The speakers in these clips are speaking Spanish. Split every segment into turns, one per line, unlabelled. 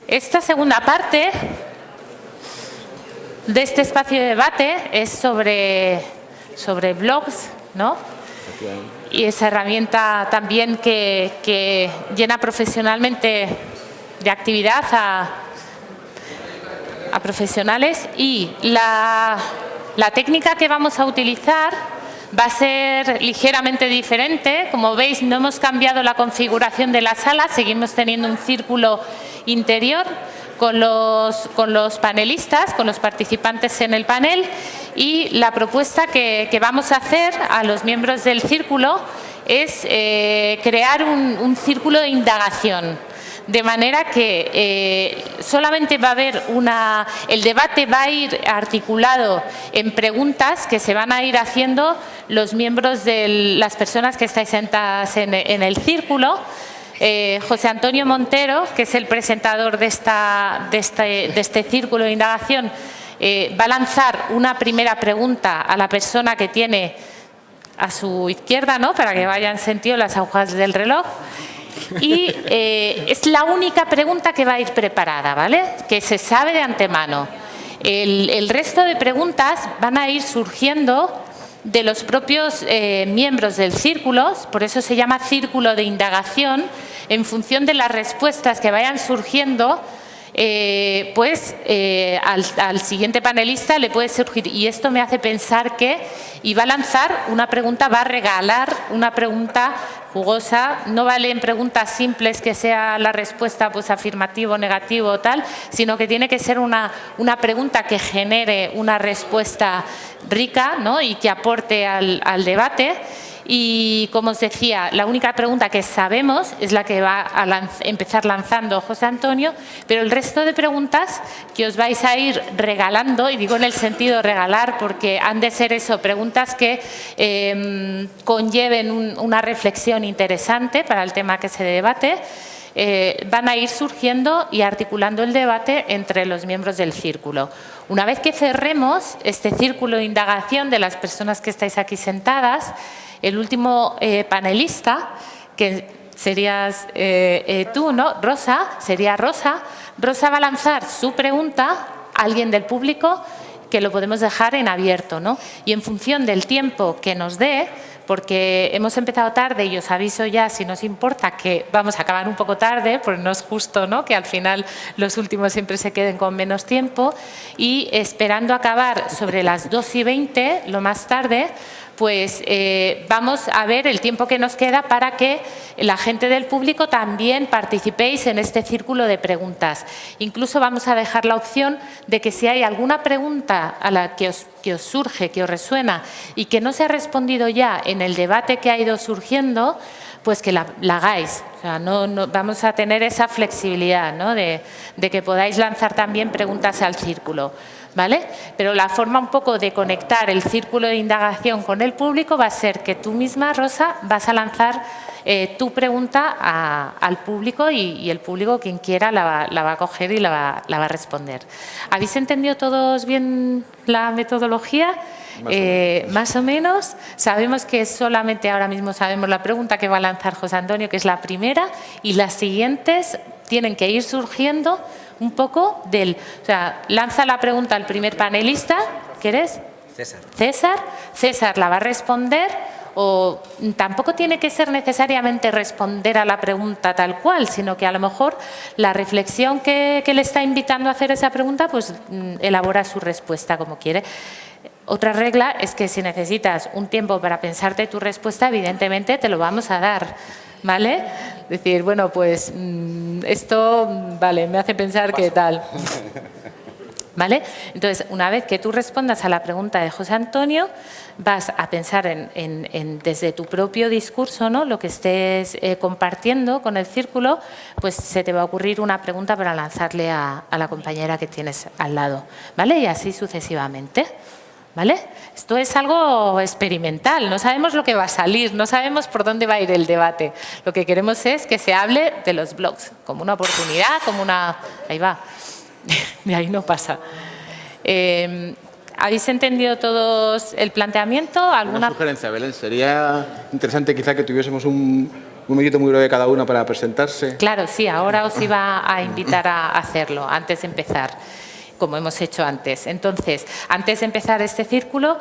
Esta segunda parte de este espacio de debate es sobre blogs, ¿no? Y esa herramienta también que llena profesionalmente de actividad a profesionales. Y la técnica que vamos a utilizar va a ser ligeramente diferente. Como veis, no hemos cambiado la configuración de la sala, seguimos teniendo un círculo interior con los panelistas, con los participantes en el panel, y la propuesta que vamos a hacer a los miembros del círculo es crear un círculo de indagación. De manera que solamente va a haber el debate va a ir articulado en preguntas que se van a ir haciendo los miembros de las personas que estáis sentadas en el círculo. José Antonio Montero, que es el presentador de este círculo de indagación, va a lanzar una primera pregunta a la persona que tiene a su izquierda, ¿no? Para que vayan sentido las agujas del reloj. Y es la única pregunta que va a ir preparada, ¿vale? Que se sabe de antemano. El resto de preguntas van a ir surgiendo de los propios miembros del círculo, por eso se llama círculo de indagación. En función de las respuestas que vayan surgiendo, al siguiente panelista le puede surgir, y esto me hace pensar y va a lanzar una pregunta, va a regalar una pregunta jugosa. No valen preguntas simples que sea la respuesta pues afirmativo, negativo o tal, sino que tiene que ser una pregunta que genere una respuesta rica, ¿no? Y que aporte al debate. Y como os decía, la única pregunta que sabemos es la que va a empezar lanzando José Antonio, pero el resto de preguntas que os vais a ir regalando, y digo en el sentido regalar porque han de ser eso, preguntas que conlleven una reflexión interesante para el tema que se debate, van a ir surgiendo y articulando el debate entre los miembros del círculo. Una vez que cerremos este círculo de indagación de las personas que estáis aquí sentadas, el último panelista, que serías tú, ¿no? Rosa, sería Rosa. Rosa va a lanzar su pregunta a alguien del público, que lo podemos dejar en abierto, ¿no? Y en función del tiempo que nos dé, porque hemos empezado tarde y os aviso ya, si nos importa, que vamos a acabar un poco tarde, pues no es justo, ¿no?, que al final los últimos siempre se queden con menos tiempo, y esperando acabar sobre las 2:20, lo más tarde, pues vamos a ver el tiempo que nos queda para que la gente del público también participéis en este círculo de preguntas. Incluso vamos a dejar la opción de que si hay alguna pregunta a la que os surge, que os resuena y que no se ha respondido ya en el debate que ha ido surgiendo, pues que la hagáis. O sea, no vamos a tener esa flexibilidad, ¿no?, de que podáis lanzar también preguntas al círculo, ¿vale? Pero la forma un poco de conectar el círculo de indagación con el público va a ser que tú misma, Rosa, vas a lanzar tu pregunta al público, y el público, quien quiera, la va a coger y la va a responder. ¿Habéis entendido todos bien la metodología? Más o menos. Sabemos que solamente ahora mismo sabemos la pregunta que va a lanzar José Antonio, que es la primera, y las siguientes tienen que ir surgiendo un poco o sea, lanza la pregunta al primer panelista. ¿Quién eres? César. César la va a responder, o tampoco tiene que ser necesariamente responder a la pregunta tal cual, sino que a lo mejor la reflexión que le está invitando a hacer esa pregunta, pues elabora su respuesta como quiere. Otra regla es que si necesitas un tiempo para pensarte tu respuesta, evidentemente te lo vamos a dar, ¿vale? Decir, bueno, pues esto, vale, me hace pensar que tal, ¿vale? Entonces, una vez que tú respondas a la pregunta de José Antonio, vas a pensar desde tu propio discurso, ¿no?, lo que estés compartiendo con el círculo, pues se te va a ocurrir una pregunta para lanzarle a la compañera que tienes al lado, ¿vale? Y así sucesivamente. ¿Vale? Esto es algo experimental, no sabemos lo que va a salir, no sabemos por dónde va a ir el debate. Lo que queremos es que se hable de los blogs como una oportunidad, como una... Ahí va, de ahí no pasa. ¿Habéis entendido todos el planteamiento? ¿Alguna
sugerencia, Belén? Sería interesante quizá que tuviésemos un Un minutito muy breve cada uno para presentarse.
Claro, sí, ahora os iba a invitar a hacerlo antes de empezar, como hemos hecho antes. Entonces, antes de empezar este círculo,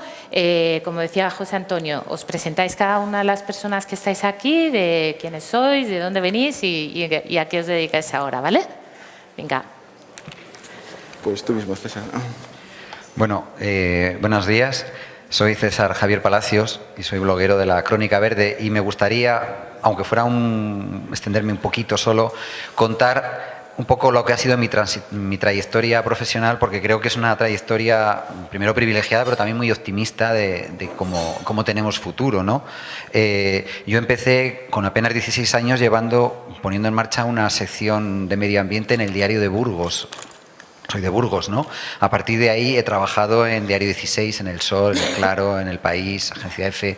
como decía José Antonio, os presentáis cada una de las personas que estáis aquí, de quiénes sois, de dónde venís y a qué os dedicáis ahora, ¿vale? Venga.
Pues tú mismo, César.
Bueno, buenos días. Soy César Javier Palacios y soy bloguero de la Crónica Verde y me gustaría, aunque fuera extenderme un poquito solo, contar un poco lo que ha sido mi trayectoria profesional, porque creo que es una trayectoria primero privilegiada, pero también muy optimista de cómo tenemos futuro, ¿no? Yo empecé con apenas 16 años poniendo en marcha una sección de medio ambiente en el diario de Burgos. Soy de Burgos, ¿no? A partir de ahí he trabajado en Diario 16, en El Sol, en El Claro, en El País, Agencia F.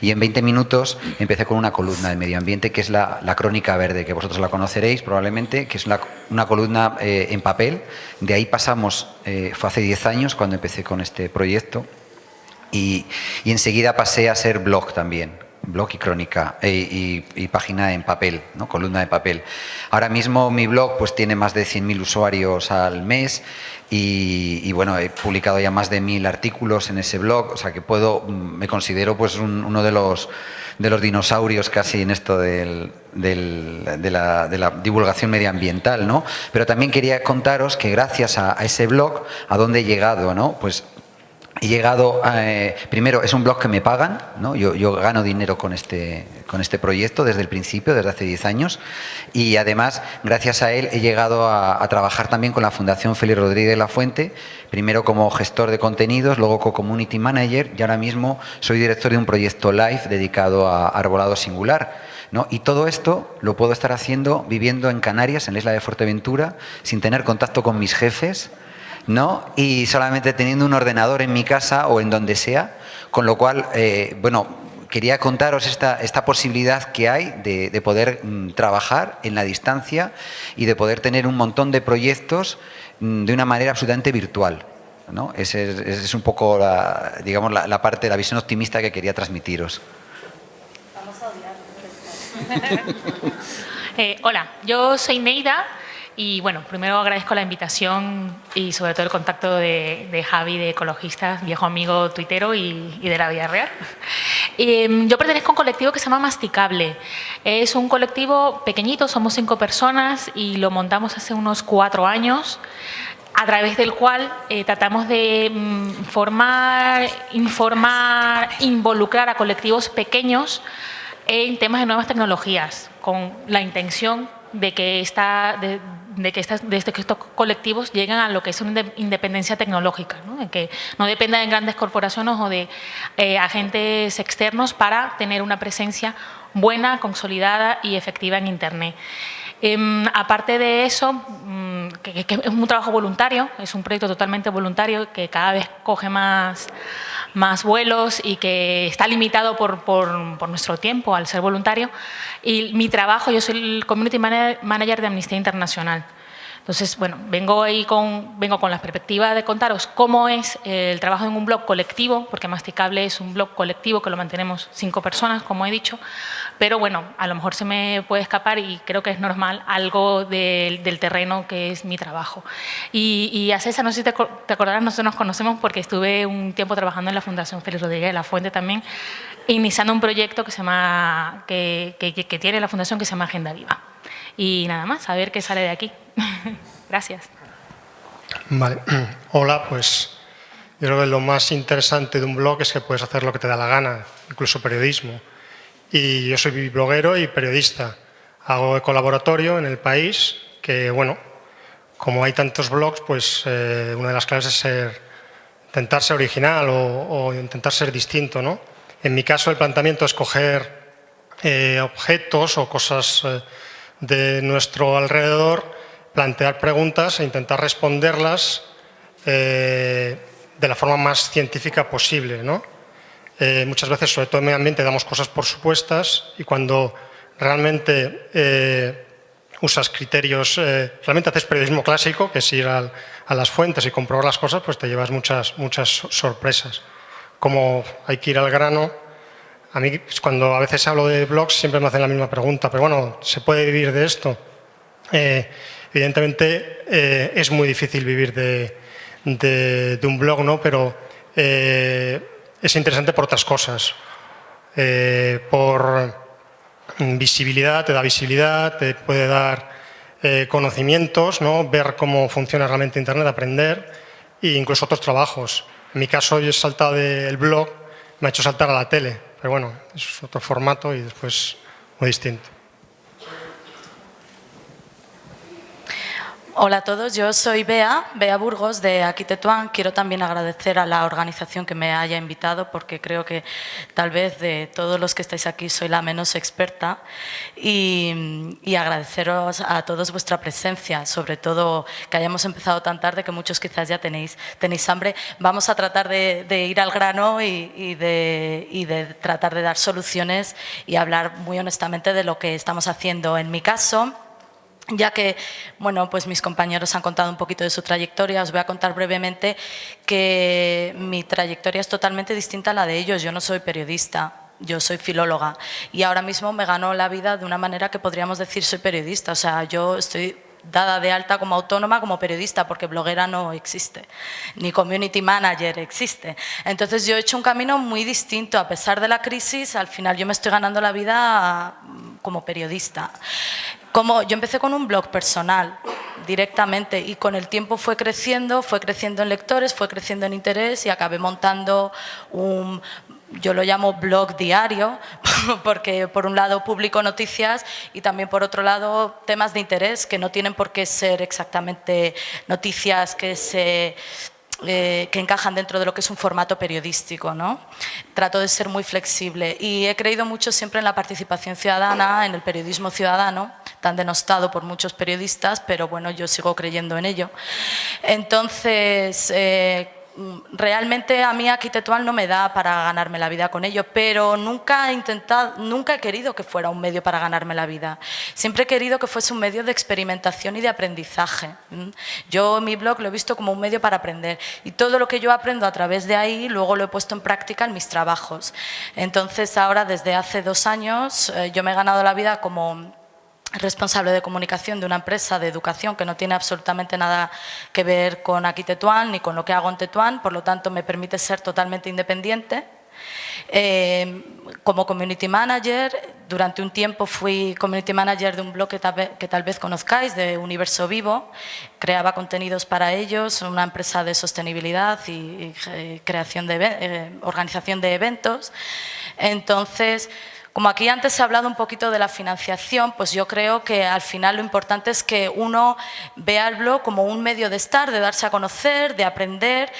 Y en 20 minutos empecé con una columna de medio ambiente que es la Crónica Verde, que vosotros la conoceréis probablemente, que es una columna en papel. De ahí pasamos, fue hace 10 años cuando empecé con este proyecto. Y enseguida pasé a ser blog también. Blog y crónica y página en papel, ¿no? Columna de papel. Ahora mismo mi blog pues tiene más de 100.000 usuarios al mes y bueno, he publicado ya más de 1.000 artículos en ese blog, o sea que me considero pues uno de los dinosaurios casi en esto de la divulgación medioambiental, ¿no? Pero también quería contaros que gracias a ese blog, ¿a dónde he llegado, no? Pues he llegado, primero es un blog que me pagan, ¿no? Yo gano dinero con este proyecto desde el principio, desde hace 10 años, y además gracias a él he llegado a trabajar también con la Fundación Félix Rodríguez de la Fuente, primero como gestor de contenidos, luego co-community manager y ahora mismo soy director de un proyecto live dedicado a arbolado singular, ¿no? Y todo esto lo puedo estar haciendo viviendo en Canarias, en la isla de Fuerteventura, sin tener contacto con mis jefes, ¿no? Y solamente teniendo un ordenador en mi casa o en donde sea, con lo cual, bueno, quería contaros esta posibilidad que hay de poder trabajar en la distancia y de poder tener un montón de proyectos de una manera absolutamente virtual, ¿no? Ese es un poco, la parte, la visión optimista que quería transmitiros.
Vamos a odiar. Hola, yo soy Neida. Y bueno, primero agradezco la invitación y sobre todo el contacto de Javi de Ecologistas, viejo amigo tuitero y de la vida real. Yo pertenezco a un colectivo que se llama Masticable. Es un colectivo pequeñito, somos 5 personas y lo montamos hace unos 4 años, a través del cual tratamos de formar, informar, involucrar a colectivos pequeños en temas de nuevas tecnologías, con la intención de que estos colectivos lleguen a lo que es una independencia tecnológica, ¿no? De que no dependan de grandes corporaciones o de agentes externos para tener una presencia buena, consolidada y efectiva en Internet. Aparte de eso, que es un trabajo voluntario, es un proyecto totalmente voluntario que cada vez coge más vuelos y que está limitado por nuestro tiempo al ser voluntario. Y mi trabajo, yo soy el Community Manager de Amnistía Internacional. Entonces, bueno, vengo con la perspectiva de contaros cómo es el trabajo en un blog colectivo, porque Masticable es un blog colectivo que lo mantenemos 5 personas, como he dicho, pero bueno, a lo mejor se me puede escapar y creo que es normal algo del terreno que es mi trabajo. Y a César, no sé si te acordarás, nosotros nos conocemos porque estuve un tiempo trabajando en la Fundación Félix Rodríguez de la Fuente también, iniciando un proyecto que tiene la Fundación que se llama Agenda Viva. Y nada más, a ver qué sale de aquí. Gracias.
Vale. Hola, pues yo creo que lo más interesante de un blog es que puedes hacer lo que te da la gana, incluso periodismo. Y yo soy bloguero y periodista. Hago colaboratorio en El País, que bueno, como hay tantos blogs, pues una de las claves es intentar ser original o intentar ser distinto, ¿no? En mi caso, el planteamiento es coger objetos o cosas de nuestro alrededor, plantear preguntas e intentar responderlas de la forma más científica posible, ¿no? Muchas veces, sobre todo en medio ambiente, damos cosas por supuestas y cuando realmente usas criterios, realmente haces periodismo clásico, que es ir a las fuentes y comprobar las cosas, pues te llevas muchas sorpresas. Como hay que ir al grano, A mí, cuando a veces hablo de blogs, siempre me hacen la misma pregunta, pero bueno, ¿se puede vivir de esto? Evidentemente, es muy difícil vivir de un blog, ¿no? Pero es interesante por otras cosas. Por visibilidad, te da visibilidad, te puede dar conocimientos, ¿no? Ver cómo funciona realmente Internet, aprender, e incluso otros trabajos. En mi caso, yo he saltado del blog, me ha hecho saltar a la tele, pero bueno, es otro formato y después muy distinto.
Hola a todos, yo soy Bea Burgos de Aquí Tetuán. Quiero también agradecer a la organización que me haya invitado porque creo que tal vez de todos los que estáis aquí soy la menos experta y agradeceros a todos vuestra presencia, sobre todo que hayamos empezado tan tarde que muchos quizás ya tenéis hambre. Vamos a tratar de ir al grano y de tratar de dar soluciones y hablar muy honestamente de lo que estamos haciendo. En mi caso, ya que bueno, pues mis compañeros han contado un poquito de su trayectoria, os voy a contar brevemente que mi trayectoria es totalmente distinta a la de ellos. Yo no soy periodista, yo soy filóloga y ahora mismo me gano la vida de una manera que podríamos decir soy periodista. O sea, yo estoy dada de alta como autónoma, como periodista, porque bloguera no existe, ni community manager existe. Entonces yo he hecho un camino muy distinto. A pesar de la crisis, al final yo me estoy ganando la vida como periodista. Yo empecé con un blog personal directamente y con el tiempo fue creciendo en lectores, fue creciendo en interés y acabé montando yo lo llamo blog diario, porque por un lado publico noticias y también por otro lado temas de interés que no tienen por qué ser exactamente noticias que encajan dentro de lo que es un formato periodístico, ¿no? Trato de ser muy flexible y he creído mucho siempre en la participación ciudadana, en el periodismo ciudadano, tan denostado por muchos periodistas, pero bueno, yo sigo creyendo en ello. Entonces, realmente a mí Aquí Tetuán no me da para ganarme la vida con ello, pero nunca he querido que fuera un medio para ganarme la vida. Siempre he querido que fuese un medio de experimentación y de aprendizaje. Yo mi blog lo he visto como un medio para aprender y todo lo que yo aprendo a través de ahí luego lo he puesto en práctica en mis trabajos. Entonces ahora, desde hace 2 años, yo me he ganado la vida como responsable de comunicación de una empresa de educación que no tiene absolutamente nada que ver con Aquí Tetuán ni con lo que hago en Tetuán, por lo tanto me permite ser totalmente independiente. Como community manager, durante un tiempo fui community manager de un blog que tal vez conozcáis, de Universo Vivo. Creaba contenidos para ellos, una empresa de sostenibilidad y organización de eventos. Entonces, como aquí antes se ha hablado un poquito de la financiación, pues yo creo que al final lo importante es que uno vea el blog como un medio de estar, de darse a conocer, de aprender.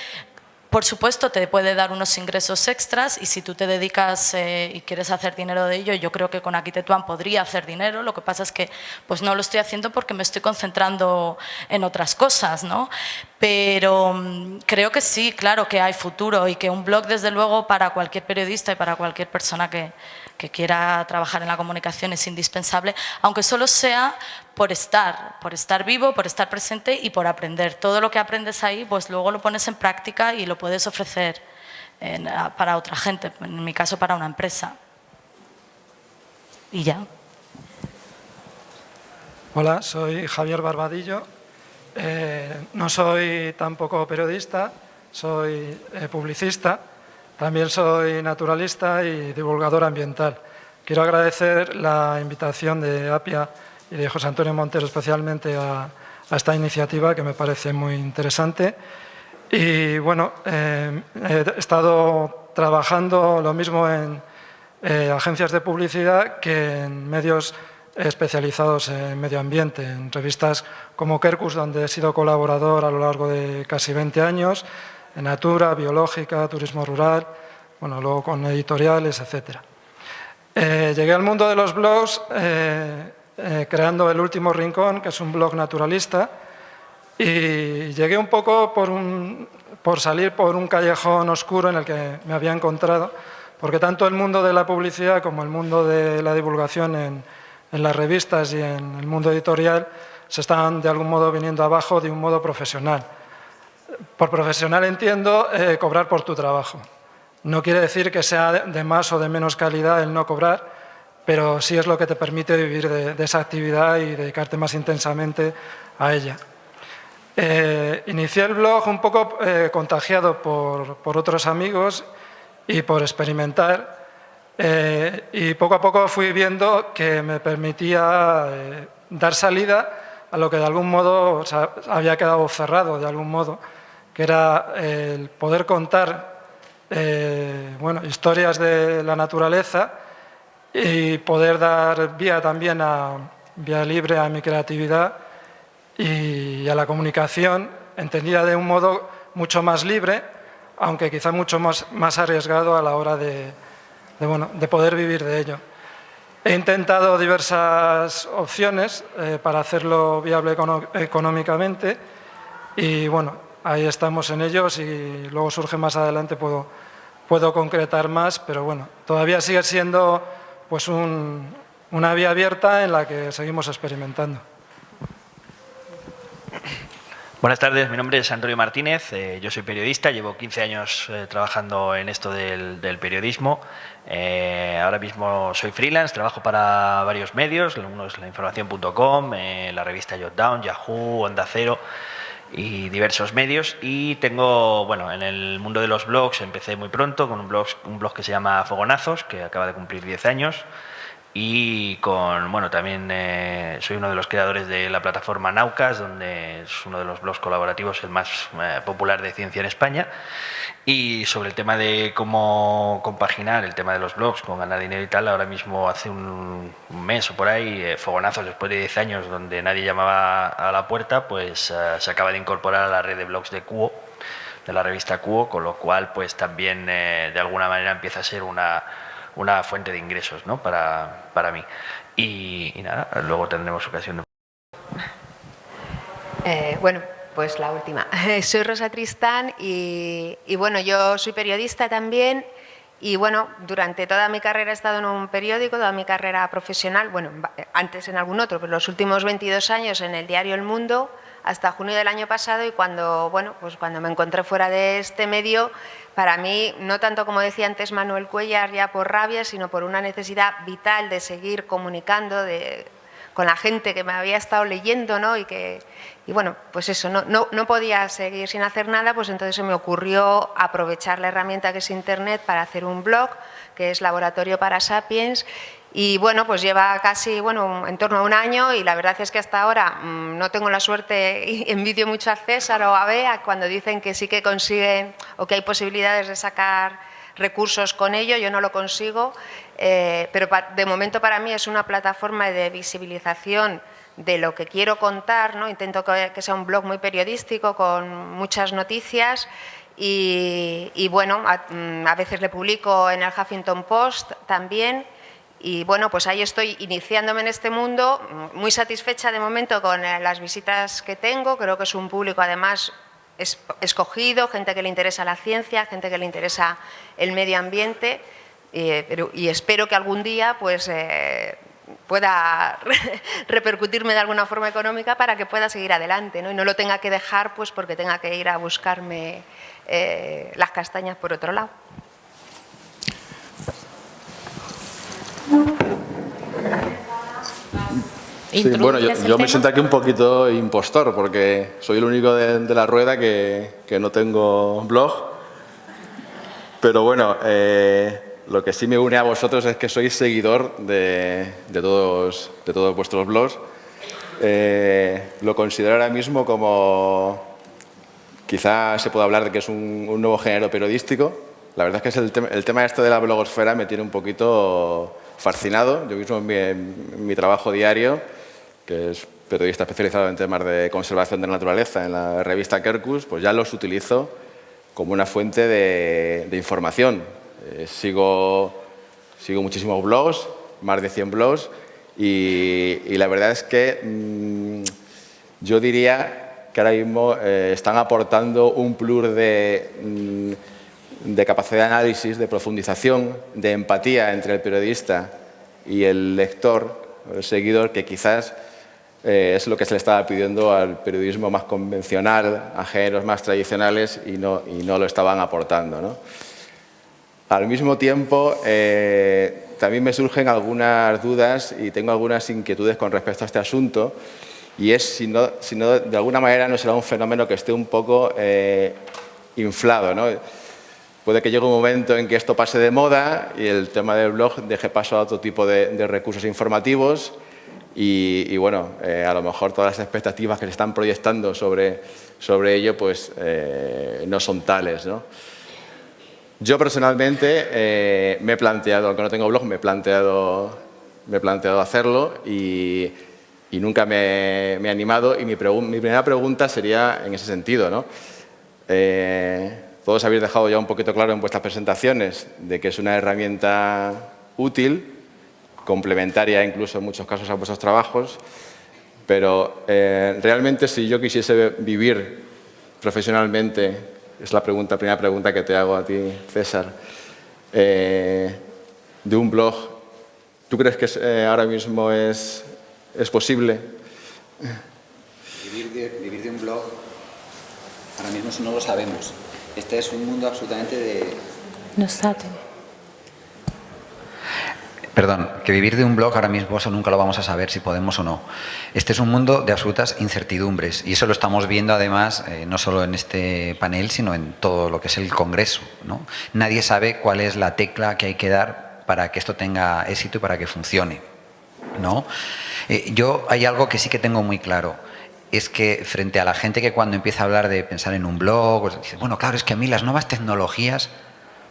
Por supuesto, te puede dar unos ingresos extras y si tú te dedicas y quieres hacer dinero de ello, yo creo que con Aquí Tetuán podría hacer dinero. Lo que pasa es que pues no lo estoy haciendo porque me estoy concentrando en otras cosas, ¿no? Pero creo que sí, claro que hay futuro y que un blog, desde luego, para cualquier periodista y para cualquier persona que quiera trabajar en la comunicación es indispensable, aunque solo sea por estar vivo, por estar presente y por aprender. Todo lo que aprendes ahí, pues luego lo pones en práctica y lo puedes ofrecer para otra gente, en mi caso para una empresa. Y ya.
Hola, soy Javier Barbadillo. No soy tampoco periodista, soy publicista. También soy naturalista y divulgador ambiental. Quiero agradecer la invitación de APIA y de José Antonio Montero especialmente a esta iniciativa que me parece muy interesante. Y bueno, he estado trabajando lo mismo en agencias de publicidad que en medios especializados en medio ambiente, en revistas como Quercus, donde he sido colaborador a lo largo de casi 20 años, en Natura, Biológica, Turismo Rural, bueno, luego con editoriales, etc. Llegué al mundo de los blogs creando El Último Rincón, que es un blog naturalista, y llegué un poco por salir por un callejón oscuro en el que me había encontrado, porque tanto el mundo de la publicidad como el mundo de la divulgación en las revistas y en el mundo editorial se estaban de algún modo viniendo abajo de un modo profesional. Por profesional entiendo cobrar por tu trabajo. No quiere decir que sea de más o de menos calidad el no cobrar, pero sí es lo que te permite vivir de esa actividad y dedicarte más intensamente a ella. Inicié el blog un poco contagiado por otros amigos y por experimentar, y poco a poco fui viendo que me permitía dar salida a lo que de algún modo había quedado cerrado, de algún modo, que era el poder contar historias de la naturaleza y poder dar vía libre a mi creatividad y a la comunicación, entendida de un modo mucho más libre, aunque quizá mucho más arriesgado a la hora de poder vivir de ello. He intentado diversas opciones para hacerlo viable económicamente y bueno, ahí estamos en ellos y luego surge más adelante, puedo concretar más, pero bueno, todavía sigue siendo pues una vía abierta en la que seguimos experimentando.
Buenas tardes, mi nombre es Antonio Martínez, yo soy periodista, llevo 15 años trabajando en esto del periodismo. Ahora mismo soy freelance, trabajo para varios medios, uno es lainformación.com, la revista Jotdown, Yahoo, Onda Cero y diversos medios. Y tengo, bueno, en el mundo de los blogs empecé muy pronto con un blog que se llama Fogonazos, que acaba de cumplir 10 años. Y también soy uno de los creadores de la plataforma Naucas, donde es uno de los blogs colaborativos, el más popular de ciencia en España. Y sobre el tema de cómo compaginar el tema de los blogs con ganar dinero y tal, ahora mismo hace un mes o por ahí, Fogonazos, después de 10 años donde nadie llamaba a la puerta, pues se acaba de incorporar a la red de blogs de Kuo, de la revista Kuo, con lo cual pues también de alguna manera empieza a ser una fuente de ingresos, ¿no? para mí. Y nada, luego tendremos ocasión de...
Bueno, pues la última. Soy Rosa Tristán y bueno, yo soy periodista también y bueno, durante toda mi carrera he estado en un periódico, toda mi carrera profesional, bueno, antes en algún otro, pero los últimos 22 años en el diario El Mundo, hasta junio del año pasado, y cuando me encontré fuera de este medio, para mí, no tanto como decía antes Manuel Cuéllar, ya por rabia, sino por una necesidad vital de seguir comunicando con la gente que me había estado leyendo, ¿no? Y bueno, pues eso, no podía seguir sin hacer nada, pues entonces se me ocurrió aprovechar la herramienta que es Internet para hacer un blog, que es Laboratorio para Sapiens. Y bueno, pues lleva casi, en torno a un año y la verdad es que hasta ahora no tengo la suerte, y envidio mucho a César o a Bea cuando dicen que sí que consiguen o que hay posibilidades de sacar recursos con ello, yo no lo consigo, pero de momento para mí es una plataforma de visibilización de lo que quiero contar, ¿no? Intento que sea un blog muy periodístico con muchas noticias y bueno, a veces le publico en el Huffington Post también. Y bueno, pues ahí estoy iniciándome en este mundo, muy satisfecha de momento con las visitas que tengo, creo que es un público además escogido, gente que le interesa la ciencia, gente que le interesa el medio ambiente y espero que algún día pues pueda repercutirme de alguna forma económica para que pueda seguir adelante, ¿no? Y no lo tenga que dejar pues porque tenga que ir a buscarme las castañas por otro lado.
Sí, bueno, yo me siento aquí un poquito impostor porque soy el único de la rueda que no tengo blog. Pero bueno, lo que sí me une a vosotros es que soy seguidor de todos vuestros blogs. Lo considero ahora mismo como, quizás se pueda hablar de que es un nuevo género periodístico. La verdad es que el tema este de la blogosfera me tiene un poquito fascinado. Yo mismo en mi trabajo diario, que es periodista especializado en temas de conservación de la naturaleza en la revista Quercus, pues ya los utilizo como una fuente de información. Sigo muchísimos blogs, más de 100 blogs, y la verdad es que yo diría que ahora mismo están aportando un plus de capacidad de análisis, de profundización, de empatía entre el periodista y el lector, el seguidor, que quizás es lo que se le estaba pidiendo al periodismo más convencional, a géneros más tradicionales y no lo estaban aportando, ¿no? Al mismo tiempo, también me surgen algunas dudas y tengo algunas inquietudes con respecto a este asunto, y es si no de alguna manera no será un fenómeno que esté un poco inflado, ¿no? Puede que llegue un momento en que esto pase de moda y el tema del blog deje paso a otro tipo de recursos informativos y bueno, a lo mejor todas las expectativas que se están proyectando sobre ello pues no son tales, ¿no? Yo personalmente me he planteado, aunque no tengo blog, me he planteado hacerlo y nunca me he animado, y mi primera pregunta sería en ese sentido, ¿no? Todos habéis dejado ya un poquito claro en vuestras presentaciones de que es una herramienta útil, complementaria incluso en muchos casos a vuestros trabajos, pero realmente si yo quisiese vivir profesionalmente, es la primera pregunta que te hago a ti, César, de un blog, ¿tú crees que ahora mismo es posible?
Vivir de un blog, ahora mismo no lo sabemos. Este es un mundo absolutamente de... Perdón, que vivir de un blog ahora mismo eso nunca lo vamos a saber si podemos o no. Este es un mundo de absolutas incertidumbres y eso lo estamos viendo además no solo en este panel sino en todo lo que es el Congreso, ¿no? Nadie sabe cuál es la tecla que hay que dar para que esto tenga éxito y para que funcione, ¿no? Yo hay algo que sí que tengo muy claro. Es que frente a la gente que cuando empieza a hablar de pensar en un blog, pues dice, bueno, claro, es que a mí las nuevas tecnologías,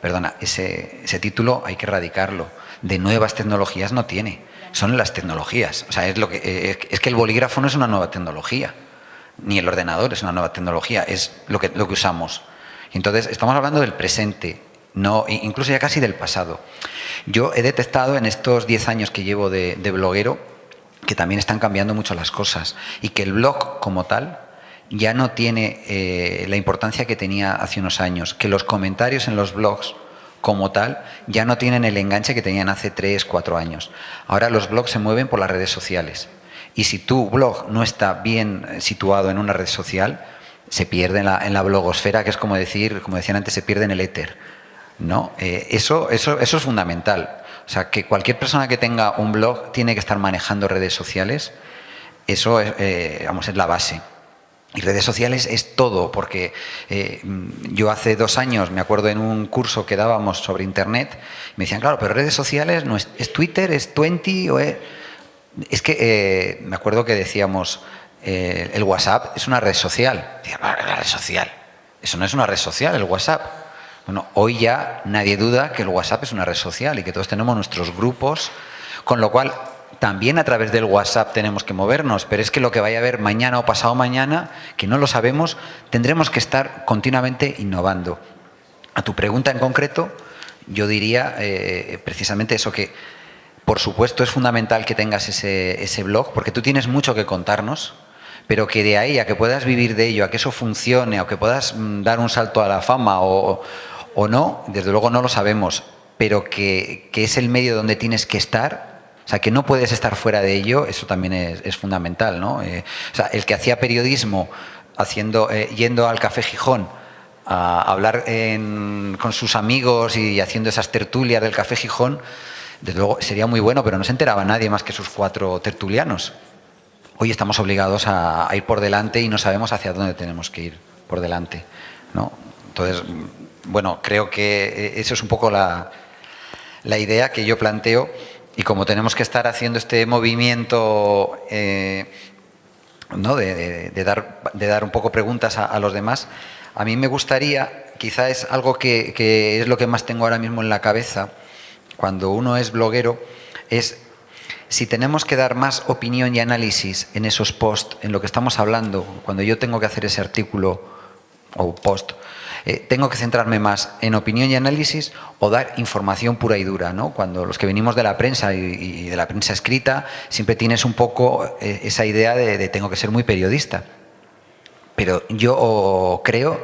perdona, ese título hay que erradicarlo, de nuevas tecnologías no tiene, son las tecnologías, o sea, es que el bolígrafo no es una nueva tecnología, ni el ordenador es una nueva tecnología, es lo que usamos. Y entonces estamos hablando del presente, no, incluso ya casi del pasado. Yo he detectado en estos 10 años que llevo de bloguero que también están cambiando mucho las cosas y que el blog como tal ya no tiene la importancia que tenía hace unos años, que los comentarios en los blogs como tal ya no tienen el enganche que tenían hace 3, 4 años. Ahora los blogs se mueven por las redes sociales y si tu blog no está bien situado en una red social, se pierde en la blogosfera, que es como decían antes, se pierde en el éter, ¿no? Eso es fundamental. O sea, que cualquier persona que tenga un blog tiene que estar manejando redes sociales. Eso es la base. Y redes sociales es todo, porque yo hace 2 años me acuerdo en un curso que dábamos sobre Internet, me decían, claro, pero redes sociales no es Twitter, es 20, es que me acuerdo que decíamos, el WhatsApp es una red social. Decía, ¿una red social? Eso no es una red social, el WhatsApp. Bueno, hoy ya nadie duda que el WhatsApp es una red social y que todos tenemos nuestros grupos, con lo cual también a través del WhatsApp tenemos que movernos, pero es que lo que vaya a haber mañana o pasado mañana, que no lo sabemos, tendremos que estar continuamente innovando. A tu pregunta en concreto, yo diría precisamente eso, que por supuesto es fundamental que tengas ese blog, porque tú tienes mucho que contarnos, pero que de ahí a que puedas vivir de ello, a que eso funcione, o que puedas dar un salto a la fama o no, desde luego no lo sabemos, pero que es el medio donde tienes que estar, o sea, que no puedes estar fuera de ello, eso también es fundamental, ¿no? O sea, el que hacía periodismo yendo al Café Gijón a hablar con sus amigos y haciendo esas tertulias del Café Gijón, desde luego sería muy bueno, pero no se enteraba nadie más que sus 4 tertulianos. Hoy estamos obligados a ir por delante y no sabemos hacia dónde tenemos que ir por delante, ¿no? Entonces, bueno, creo que eso es un poco la idea que yo planteo, y como tenemos que estar haciendo este movimiento ¿no? de dar un poco preguntas a los demás, a mí me gustaría, quizá es algo que es lo que más tengo ahora mismo en la cabeza cuando uno es bloguero, es si tenemos que dar más opinión y análisis en esos posts, en lo que estamos hablando, cuando yo tengo que hacer ese artículo o post, tengo que centrarme más en opinión y análisis o dar información pura y dura, ¿no? Cuando los que venimos de la prensa y de la prensa escrita, siempre tienes un poco esa idea de tengo que ser muy periodista. Pero yo creo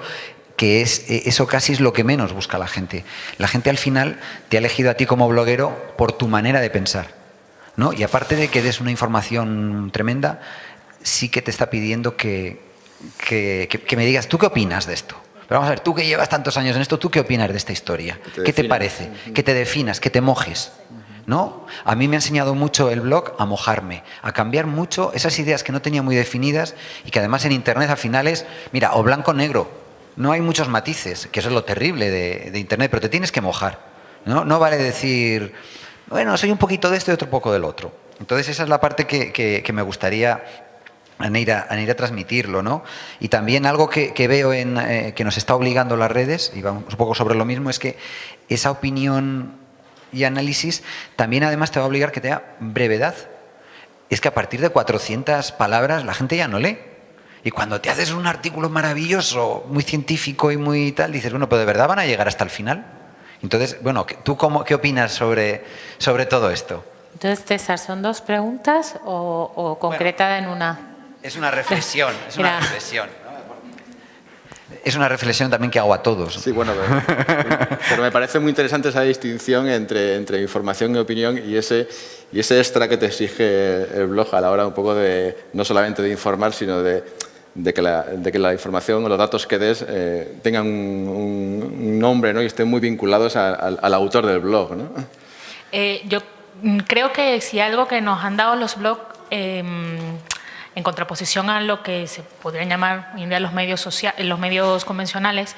que eso casi es lo que menos busca la gente. La gente al final te ha elegido a ti como bloguero por tu manera de pensar, ¿no? Y aparte de que des una información tremenda, sí que te está pidiendo que me digas, ¿tú qué opinas de esto? Pero vamos a ver, tú que llevas tantos años en esto, ¿tú qué opinas de esta historia? ¿Qué te parece? Que te definas, que te mojes, ¿no? A mí me ha enseñado mucho el blog a mojarme, a cambiar mucho esas ideas que no tenía muy definidas y que además en Internet al final es, mira, o blanco o negro, no hay muchos matices, que eso es lo terrible de Internet, pero te tienes que mojar, ¿no? No vale decir, bueno, soy un poquito de esto y otro poco del otro. Entonces esa es la parte que me gustaría ir a transmitirlo, ¿no? Y también algo que veo que nos está obligando las redes, y vamos un poco sobre lo mismo, es que esa opinión y análisis también además te va a obligar que tenga brevedad. Es que a partir de 400 palabras la gente ya no lee. Y cuando te haces un artículo maravilloso, muy científico y muy tal, dices, bueno, pero ¿de verdad van a llegar hasta el final? Entonces, bueno, ¿tú qué opinas sobre todo esto?
Entonces, César, ¿son dos preguntas o concretada en una?
Es una reflexión, es una reflexión. Es una reflexión también que hago a todos.
Sí, bueno, pero me parece muy interesante esa distinción entre información y opinión y ese extra que te exige el blog a la hora un poco de, no solamente de informar, sino de que la información o los datos que des tengan un nombre, ¿no? Y estén muy vinculados al autor del blog, ¿no?
Yo creo que si algo que nos han dado los blogs, en contraposición a lo que se podrían llamar hoy en día los medios convencionales,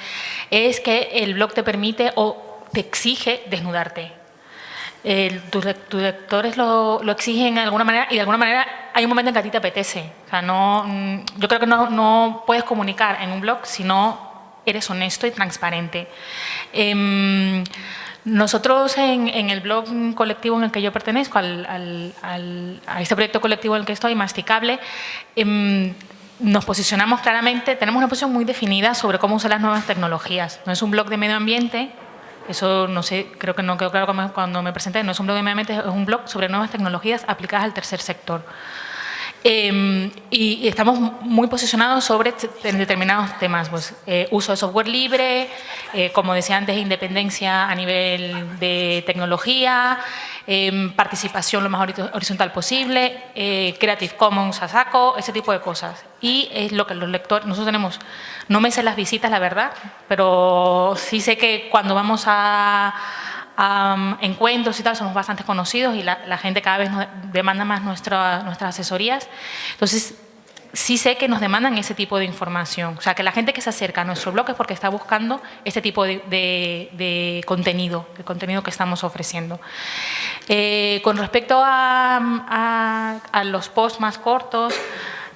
es que el blog te permite o te exige desnudarte. Tus lectores lo exigen de alguna manera y de alguna manera hay un momento en que a ti te apetece. O sea, yo creo que no puedes comunicar en un blog si no eres honesto y transparente. Nosotros en el blog colectivo en el que yo pertenezco, a este proyecto colectivo en el que estoy, Masticable, nos posicionamos claramente, tenemos una posición muy definida sobre cómo usar las nuevas tecnologías. No es un blog de medio ambiente, eso no sé, creo que no quedó claro cuando me presenté, no es un blog de medio ambiente, es un blog sobre nuevas tecnologías aplicadas al tercer sector. Y estamos muy posicionados sobre determinados temas, pues, uso de software libre, como decía antes, independencia a nivel de tecnología, participación lo más horizontal posible, Creative Commons a saco, ese tipo de cosas. Y es lo que los lectores, nosotros tenemos, no me sé las visitas, la verdad, pero sí sé que cuando vamos a encuentros y tal, somos bastante conocidos y la gente cada vez nos demanda más nuestras asesorías. Entonces, sí sé que nos demandan ese tipo de información. O sea, que la gente que se acerca a nuestro blog es porque está buscando ese tipo de contenido, el contenido que estamos ofreciendo. Con respecto a los posts más cortos,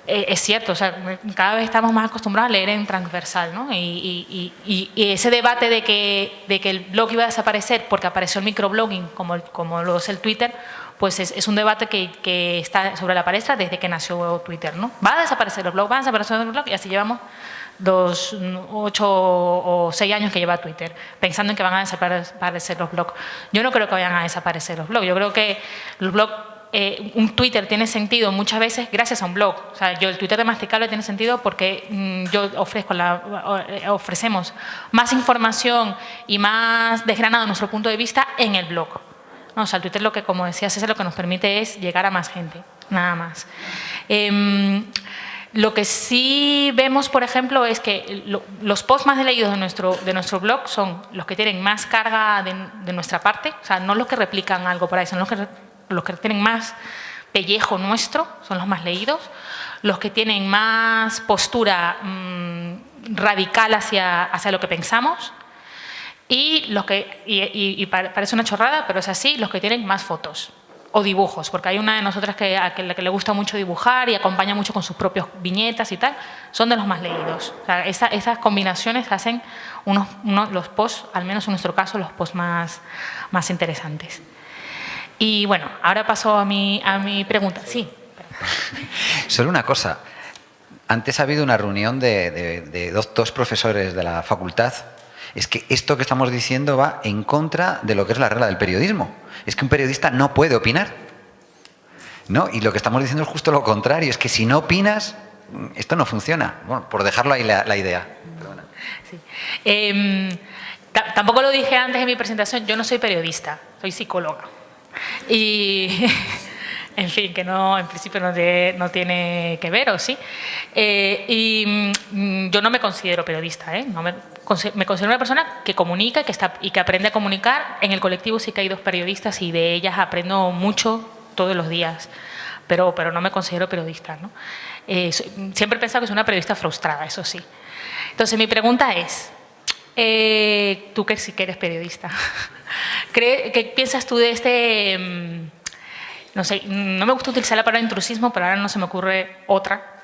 es cierto, o sea, cada vez estamos más acostumbrados a leer en transversal, ¿no? Y ese debate de que el blog iba a desaparecer porque apareció el microblogging, como lo es el Twitter, pues es un debate que está sobre la palestra desde que nació Twitter, ¿no? Va a desaparecer el blog, va a desaparecer el blog, y así llevamos 8 o 6 años que lleva Twitter, pensando en que van a desaparecer los blogs. Yo no creo que vayan a desaparecer los blogs, yo creo que los blogs, un Twitter tiene sentido muchas veces gracias a un blog. O sea, el Twitter de Masticable tiene sentido porque ofrecemos más información y más desgranado nuestro punto de vista en el blog. No, o sea, el Twitter, lo que, como decía César, lo que nos permite es llegar a más gente, nada más. Lo que sí vemos, por ejemplo, es que los posts más leídos de nuestro blog son los que tienen más carga de nuestra parte, o sea, no los que replican algo por ahí, son los que tienen más pellejo nuestro, son los más leídos, los que tienen más postura radical hacia lo que pensamos, y los que, y parece una chorrada, pero es así, los que tienen más fotos o dibujos, porque hay una de nosotras que le gusta mucho dibujar y acompaña mucho con sus propios viñetas y tal, son de los más leídos. O sea, esas combinaciones hacen los posts, al menos en nuestro caso, los posts más interesantes. Y bueno, ahora paso a mi pregunta. Sí.
Solo una cosa. Antes ha habido una reunión de dos profesores de la facultad. Es que esto que estamos diciendo va en contra de lo que es la regla del periodismo. Es que un periodista no puede opinar, ¿no? Y lo que estamos diciendo es justo lo contrario. Es que si no opinas, esto no funciona. Bueno, por dejarlo ahí la idea. Perdona.
Sí. Tampoco lo dije antes en mi presentación. Yo no soy periodista, soy psicóloga. Y en fin, que no, en principio no tiene que ver, ¿o sí? Yo no me considero periodista, ¿eh? Me considero una persona que comunica y que aprende a comunicar. En el colectivo sí que hay 2 periodistas y de ellas aprendo mucho todos los días, pero no me considero periodista, ¿no? Siempre he pensado que soy una periodista frustrada, eso sí. Entonces, mi pregunta es, tú que sí que eres periodista, ¿qué piensas tú de este, no sé, no me gusta utilizar la palabra intrusismo, pero ahora no se me ocurre otra,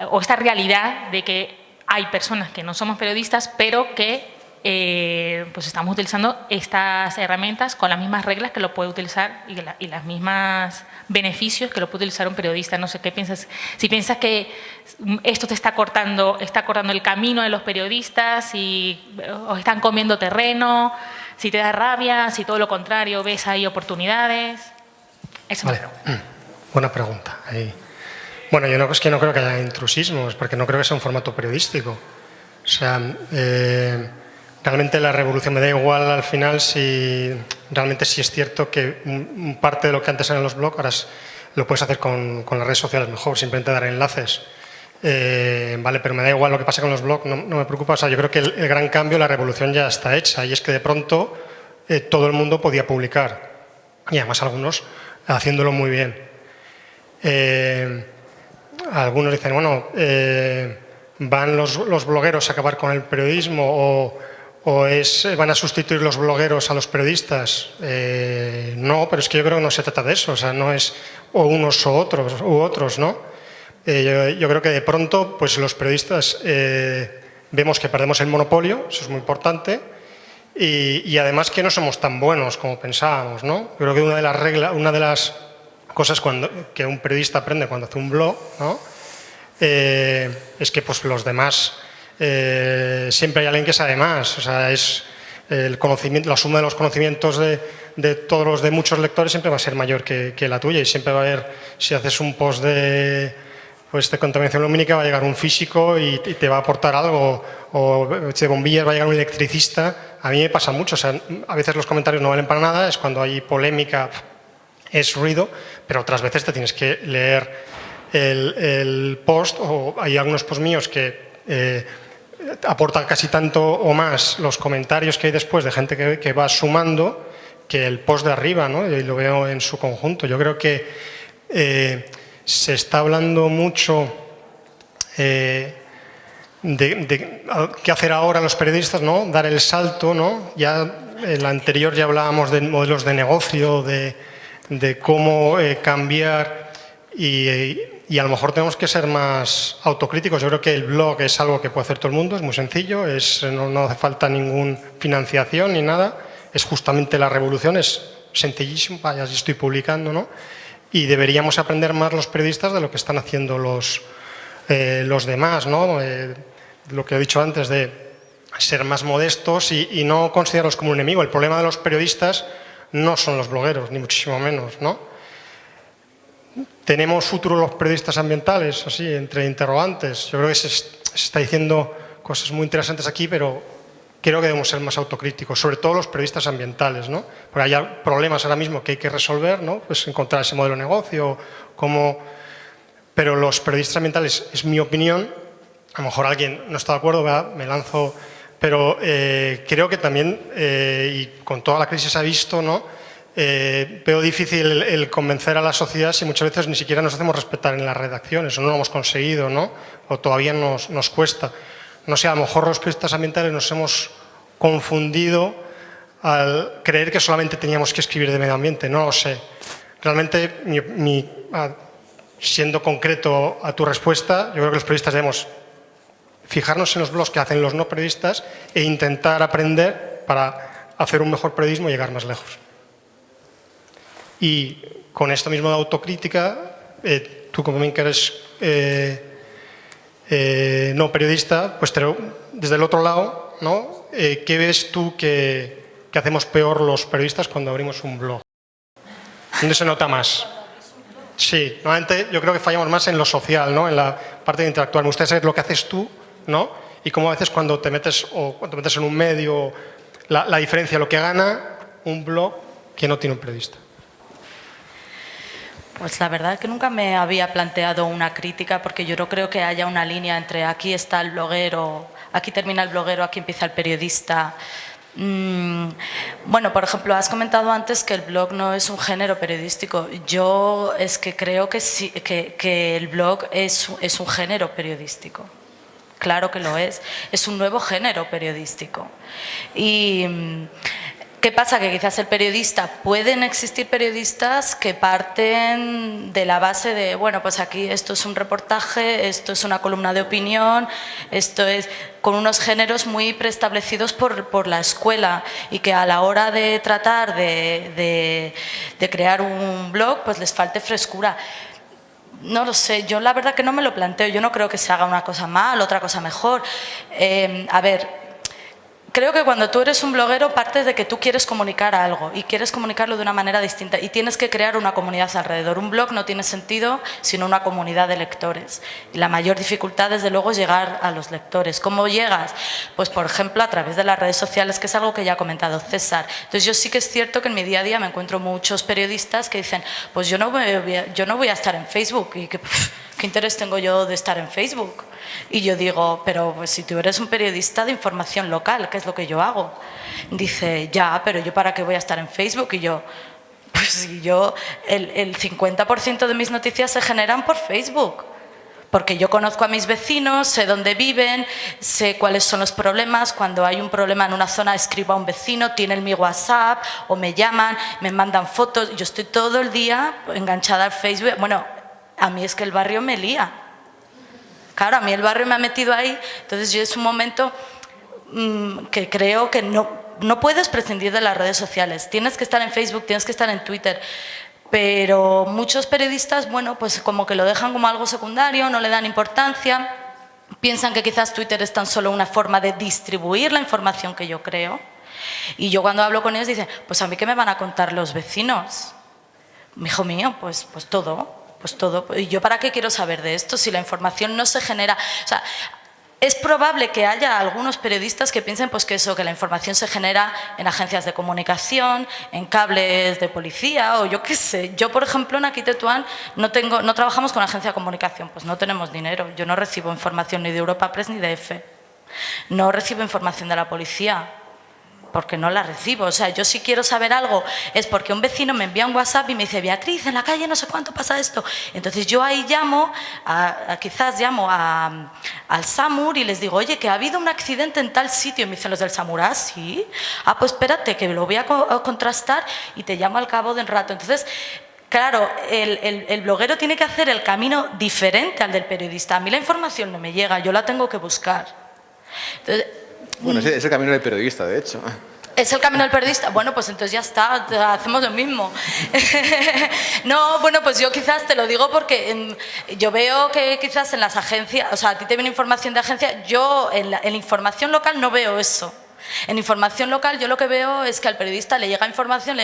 o esta realidad de que hay personas que no somos periodistas, pero que pues estamos utilizando estas herramientas con las mismas reglas que lo puede utilizar y las mismas beneficios que lo puede utilizar un periodista? No sé qué piensas. Si piensas que esto te está cortando el camino de los periodistas, si os están comiendo terreno, si te da rabia, si todo lo contrario, ves ahí oportunidades. Eso
vale. Buena pregunta. Bueno, yo es que no creo que haya intrusismo, es porque no creo que sea un formato periodístico. O sea, realmente la revolución me da igual al final si realmente sí es cierto que parte de lo que antes eran los blogs, ahora lo puedes hacer con las redes sociales mejor, simplemente dar enlaces. Vale, pero me da igual lo que pase con los blogs, no me preocupa. O sea, yo creo que el gran cambio, la revolución ya está hecha, y es que de pronto todo el mundo podía publicar, y además algunos haciéndolo muy bien. Algunos dicen, bueno, ¿van los blogueros a acabar con el periodismo o van a sustituir los blogueros a los periodistas? No, pero es que yo creo que no se trata de eso, o sea, no es o unos u otros, ¿no? Yo creo que de pronto pues los periodistas vemos que perdemos el monopolio, eso es muy importante, y además que no somos tan buenos como pensábamos, ¿no? Creo que una de las cosas que un periodista aprende cuando hace un blog, ¿no? Es que pues los demás siempre hay alguien que sabe más, o sea, es el conocimiento, la suma de los conocimientos de todos los de muchos lectores siempre va a ser mayor que la tuya, y siempre va a haber, si haces un post de contaminación lumínica, va a llegar un físico y te va a aportar algo, o de bombillas va a llegar un electricista. A mí me pasa mucho, o sea, a veces los comentarios no valen para nada, es cuando hay polémica, es ruido, pero otras veces te tienes que leer el post, o hay algunos posts míos que aportan casi tanto o más los comentarios que hay después de gente que va sumando que el post de arriba, ¿no? Y lo veo en su conjunto. Yo creo que se está hablando mucho de qué hacer ahora los periodistas, ¿no? Dar el salto, ¿no? Ya en la anterior ya hablábamos de modelos de negocio, de cómo cambiar, y a lo mejor tenemos que ser más autocríticos. Yo creo que el blog es algo que puede hacer todo el mundo, es muy sencillo, no hace falta ninguna financiación ni nada, es justamente la revolución, es sencillísimo, vaya, si estoy publicando, ¿no? Y deberíamos aprender más los periodistas de lo que están haciendo los demás, ¿no? Lo que he dicho antes de ser más modestos y no considerarlos como un enemigo. El problema de los periodistas no son los blogueros, ni muchísimo menos, ¿no? ¿Tenemos futuro los periodistas ambientales? Así, entre interrogantes. Yo creo que se está diciendo cosas muy interesantes aquí, pero creo que debemos ser más autocríticos, sobre todo los periodistas ambientales, ¿no? Porque hay problemas ahora mismo que hay que resolver, ¿no? Pues encontrar ese modelo de negocio, pero los periodistas ambientales, es mi opinión, a lo mejor alguien no está de acuerdo, ¿verdad? Me lanzo, pero creo que también, y con toda la crisis se ha visto, ¿no? Veo difícil el convencer a la sociedad si muchas veces ni siquiera nos hacemos respetar en las redacciones, o no lo hemos conseguido, ¿no? O todavía nos cuesta. No sé, a lo mejor los periodistas ambientales nos hemos confundido al creer que solamente teníamos que escribir de medio ambiente, no lo sé. Realmente, siendo concreto a tu respuesta, yo creo que los periodistas debemos fijarnos en los blogs que hacen los no periodistas e intentar aprender para hacer un mejor periodismo y llegar más lejos. Y con esto mismo de autocrítica, tú como bien que eres no periodista, pues desde el otro lado, ¿no? ¿Qué ves tú que hacemos peor los periodistas cuando abrimos un blog? ¿Dónde se nota más? Sí, normalmente yo creo que fallamos más en lo social, ¿no? En la parte de interactuar. Me gustaría saber lo que haces tú, ¿no? Y cómo a veces cuando te metes en un medio, la diferencia, lo que gana un blog que no tiene un periodista.
Pues la verdad es que nunca me había planteado una crítica, porque yo no creo que haya una línea entre aquí está el bloguero, aquí termina el bloguero, aquí empieza el periodista. Bueno, por ejemplo, has comentado antes que el blog no es un género periodístico. Yo es que creo que, sí, que el blog es un género periodístico. Claro que lo es un nuevo género periodístico. Y ¿qué pasa? Que quizás el periodista, pueden existir periodistas que parten de la base de, bueno, pues aquí esto es un reportaje, esto es una columna de opinión, esto es con unos géneros muy preestablecidos por la escuela, y que a la hora de tratar de crear un blog, pues les falte frescura. No lo sé, yo la verdad que no me lo planteo, yo no creo que se haga una cosa mal, otra cosa mejor. A ver, creo que cuando tú eres un bloguero partes de que tú quieres comunicar algo y quieres comunicarlo de una manera distinta y tienes que crear una comunidad alrededor. Un blog no tiene sentido sino una comunidad de lectores. Y la mayor dificultad, desde luego, es llegar a los lectores. ¿Cómo llegas? Pues, por ejemplo, a través de las redes sociales, que es algo que ya ha comentado César. Entonces, yo sí que es cierto que en mi día a día me encuentro muchos periodistas que dicen, pues yo no voy a estar en Facebook, y que ¿qué interés tengo yo de estar en Facebook? Y yo digo, pero pues, si tú eres un periodista de información local, ¿qué es lo que yo hago? Dice, ya, pero ¿yo para qué voy a estar en Facebook? Y yo, pues si yo, el 50% de mis noticias se generan por Facebook. Porque yo conozco a mis vecinos, sé dónde viven, sé cuáles son los problemas. Cuando hay un problema en una zona, escribo a un vecino, tienen mi WhatsApp, o me llaman, me mandan fotos. Yo estoy todo el día enganchada al Facebook. Bueno, a mí es que el barrio me lía. Claro, a mí el barrio me ha metido ahí. Entonces yo es un momento que creo que no puedes prescindir de las redes sociales. Tienes que estar en Facebook, tienes que estar en Twitter. Pero muchos periodistas, bueno, pues como que lo dejan como algo secundario, no le dan importancia. Piensan que quizás Twitter es tan solo una forma de distribuir la información que yo creo. Y yo cuando hablo con ellos dicen, pues a mí ¿qué me van a contar los vecinos? Hijo mío, pues todo. Pues todo. ¿Y yo para qué quiero saber de esto si la información no se genera? O sea, es probable que haya algunos periodistas que piensen pues que eso, que la información se genera en agencias de comunicación, en cables de policía, o yo qué sé. Yo, por ejemplo, en Aquí Tetuán no trabajamos con agencia de comunicación, pues no tenemos dinero. Yo no recibo información ni de Europa Press ni de EFE. No recibo información de la policía, porque no la recibo. O sea, yo si quiero saber algo es porque un vecino me envía un WhatsApp y me dice, Beatriz, en la calle no sé cuánto pasa esto. Entonces yo ahí quizás llamo al SAMUR y les digo, oye, que ha habido un accidente en tal sitio. Y me dicen los del SAMUR, ¿ah, sí? Ah, pues espérate, que lo voy a contrastar y te llamo al cabo de un rato. Entonces, claro, el bloguero tiene que hacer el camino diferente al del periodista. A mí la información no me llega, yo la tengo que buscar. Entonces,
bueno, es el camino del periodista, de hecho.
¿Es el camino del periodista? Bueno, pues entonces ya está, hacemos lo mismo. No, bueno, pues yo quizás te lo digo porque yo veo que quizás en las agencias, o sea, a ti te viene información de agencia, yo en la información local no veo eso. En información local yo lo que veo es que al periodista le llega información,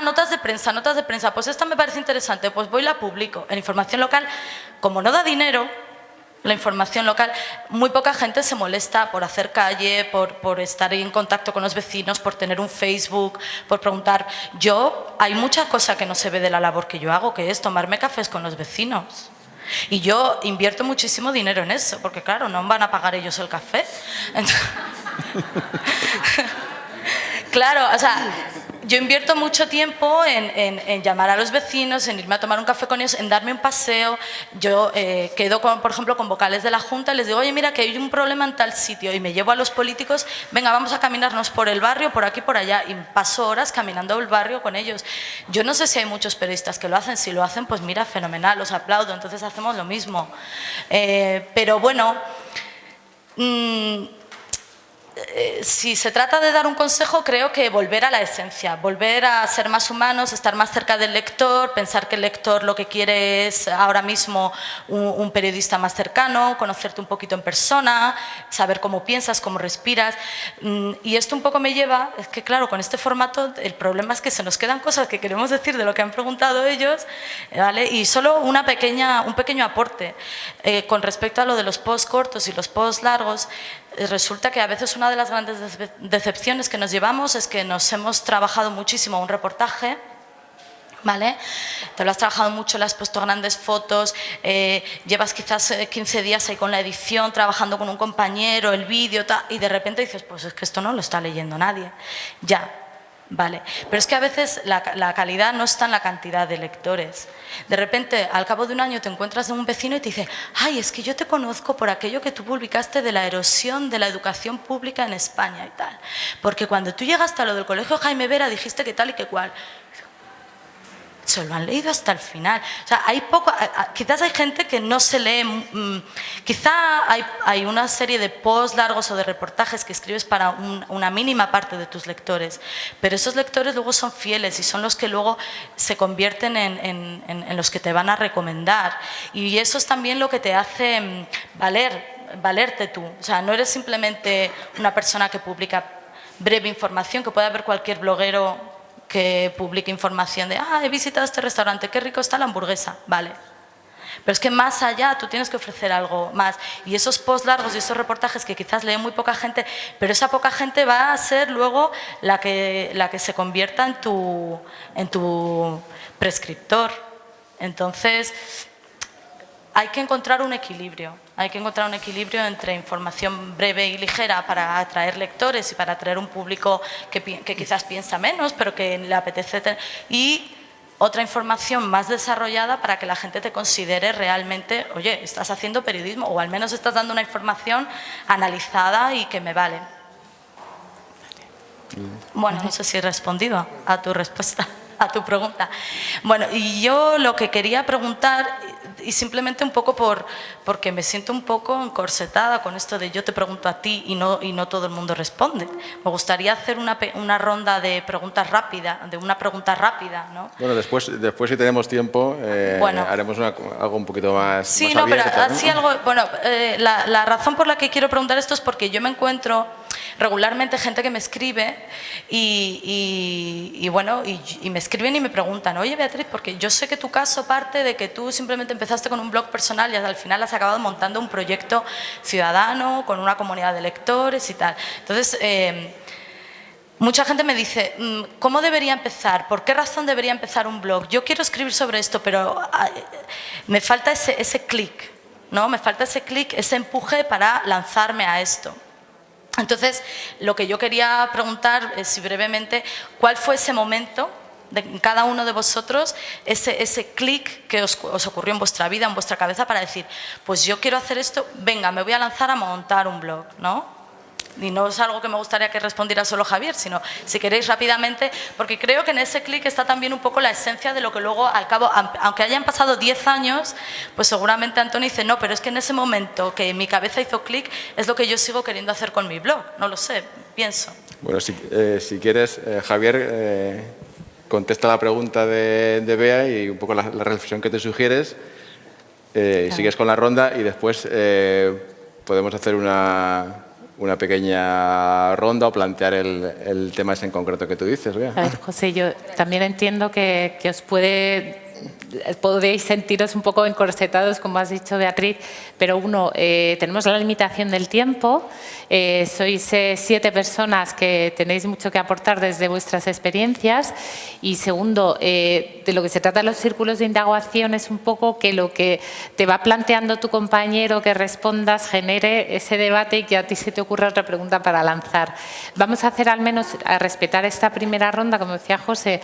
notas de prensa, pues esta me parece interesante, pues voy y la publico. En información local, como no da dinero, la información local, muy poca gente se molesta por hacer calle, por estar en contacto con los vecinos, por tener un Facebook, por preguntar. Hay mucha cosa que no se ve de la labor que yo hago, que es tomarme cafés con los vecinos. Y yo invierto muchísimo dinero en eso, porque claro, no van a pagar ellos el café. Entonces, claro, o sea, yo invierto mucho tiempo en llamar a los vecinos, en irme a tomar un café con ellos, en darme un paseo. Yo quedo, por ejemplo, con vocales de la Junta y les digo, oye, mira, que hay un problema en tal sitio. Y me llevo a los políticos, venga, vamos a caminarnos por el barrio, por aquí, por allá. Y paso horas caminando el barrio con ellos. Yo no sé si hay muchos periodistas que lo hacen. Si lo hacen, pues mira, fenomenal, los aplaudo. Entonces hacemos lo mismo. Pero bueno... si se trata de dar un consejo, creo que volver a la esencia, volver a ser más humanos, estar más cerca del lector, pensar que el lector lo que quiere es ahora mismo un periodista más cercano, conocerte un poquito en persona, saber cómo piensas, cómo respiras. Y esto un poco me lleva, es que claro, con este formato el problema es que se nos quedan cosas que queremos decir de lo que han preguntado ellos, ¿vale? Y solo un pequeño aporte con respecto a lo de los posts cortos y los posts largos. Resulta que a veces una de las grandes decepciones que nos llevamos es que nos hemos trabajado muchísimo un reportaje ¿Vale? Te lo has trabajado mucho, le has puesto grandes fotos, llevas quizás 15 días ahí con la edición, trabajando con un compañero, el vídeo, y de repente dices, pues es que esto no lo está leyendo nadie. Ya, vale. Pero es que a veces la calidad no está en la cantidad de lectores. De repente, al cabo de un año te encuentras a un vecino y te dice, ay, es que yo te conozco por aquello que tú publicaste de la erosión de la educación pública en España y tal. Porque cuando tú llegaste a lo del Colegio Jaime Vera dijiste que tal y que cual. Se lo han leído hasta el final. O sea, hay poco, quizás hay gente que no se lee, quizá hay una serie de posts largos o de reportajes que escribes para una mínima parte de tus lectores, pero esos lectores luego son fieles y son los que luego se convierten en los que te van a recomendar, y eso es también lo que te hace valerte tú. O sea, no eres simplemente una persona que publica breve información, que puede haber cualquier bloguero que publique información de, he visitado este restaurante, qué rico está la hamburguesa, vale. Pero es que más allá tú tienes que ofrecer algo más. Y esos posts largos y esos reportajes que quizás lee muy poca gente, pero esa poca gente va a ser luego la que se convierta en tu prescriptor. Entonces, hay que encontrar un equilibrio. Hay que encontrar un equilibrio entre información breve y ligera para atraer lectores y para atraer un público que quizás piensa menos, pero que le apetece y otra información más desarrollada para que la gente te considere realmente, oye, estás haciendo periodismo o al menos estás dando una información analizada y que me vale. Bueno, no sé si he respondido a tu respuesta, a tu pregunta. Bueno, y yo lo que quería preguntar, y simplemente un poco porque me siento un poco encorsetada con esto de yo te pregunto a ti y no todo el mundo responde. Me gustaría hacer una ronda de preguntas rápidas, de una pregunta rápida, ¿no?
Bueno, después si tenemos tiempo, haremos algo un poquito más
sí,
más abierto,
pero así algo. Bueno, la razón por la que quiero preguntar esto es porque yo me encuentro regularmente gente que me escribe y me escriben y me preguntan, oye Beatriz, porque yo sé que tu caso parte de que tú simplemente empezaste con un blog personal y al final has acabado montando un proyecto ciudadano con una comunidad de lectores y tal. Entonces, mucha gente me dice, ¿cómo debería empezar? ¿Por qué razón debería empezar un blog? Yo quiero escribir sobre esto, pero me falta ese clic, ¿no? Me falta ese clic, ese empuje para lanzarme a esto. Entonces, lo que yo quería preguntar es, brevemente, ¿cuál fue ese momento de cada uno de vosotros, ese clic que os ocurrió en vuestra vida, en vuestra cabeza, para decir, pues yo quiero hacer esto, venga, me voy a lanzar a montar un blog, ¿no? Y no es algo que me gustaría que respondiera solo Javier, sino si queréis rápidamente, porque creo que en ese clic está también un poco la esencia de lo que luego, al cabo, aunque hayan pasado 10 años, pues seguramente Antonio dice, no, pero es que en ese momento que mi cabeza hizo clic es lo que yo sigo queriendo hacer con mi blog, no lo sé, pienso.
Bueno, si quieres, Javier, contesta la pregunta de Bea y un poco la reflexión que te sugieres, claro. Sigues con la ronda y después podemos hacer una pequeña ronda o plantear el tema ese en concreto que tú dices. Bea.
A ver, José, yo también entiendo que os podéis sentiros un poco encorsetados, como has dicho, Beatriz, pero tenemos la limitación del tiempo, sois 7 personas que tenéis mucho que aportar desde vuestras experiencias y segundo, de lo que se trata en los círculos de indagación es un poco que lo que te va planteando tu compañero que respondas genere ese debate y que a ti se te ocurra otra pregunta para lanzar. Vamos a hacer al menos, a respetar esta primera ronda, como decía José,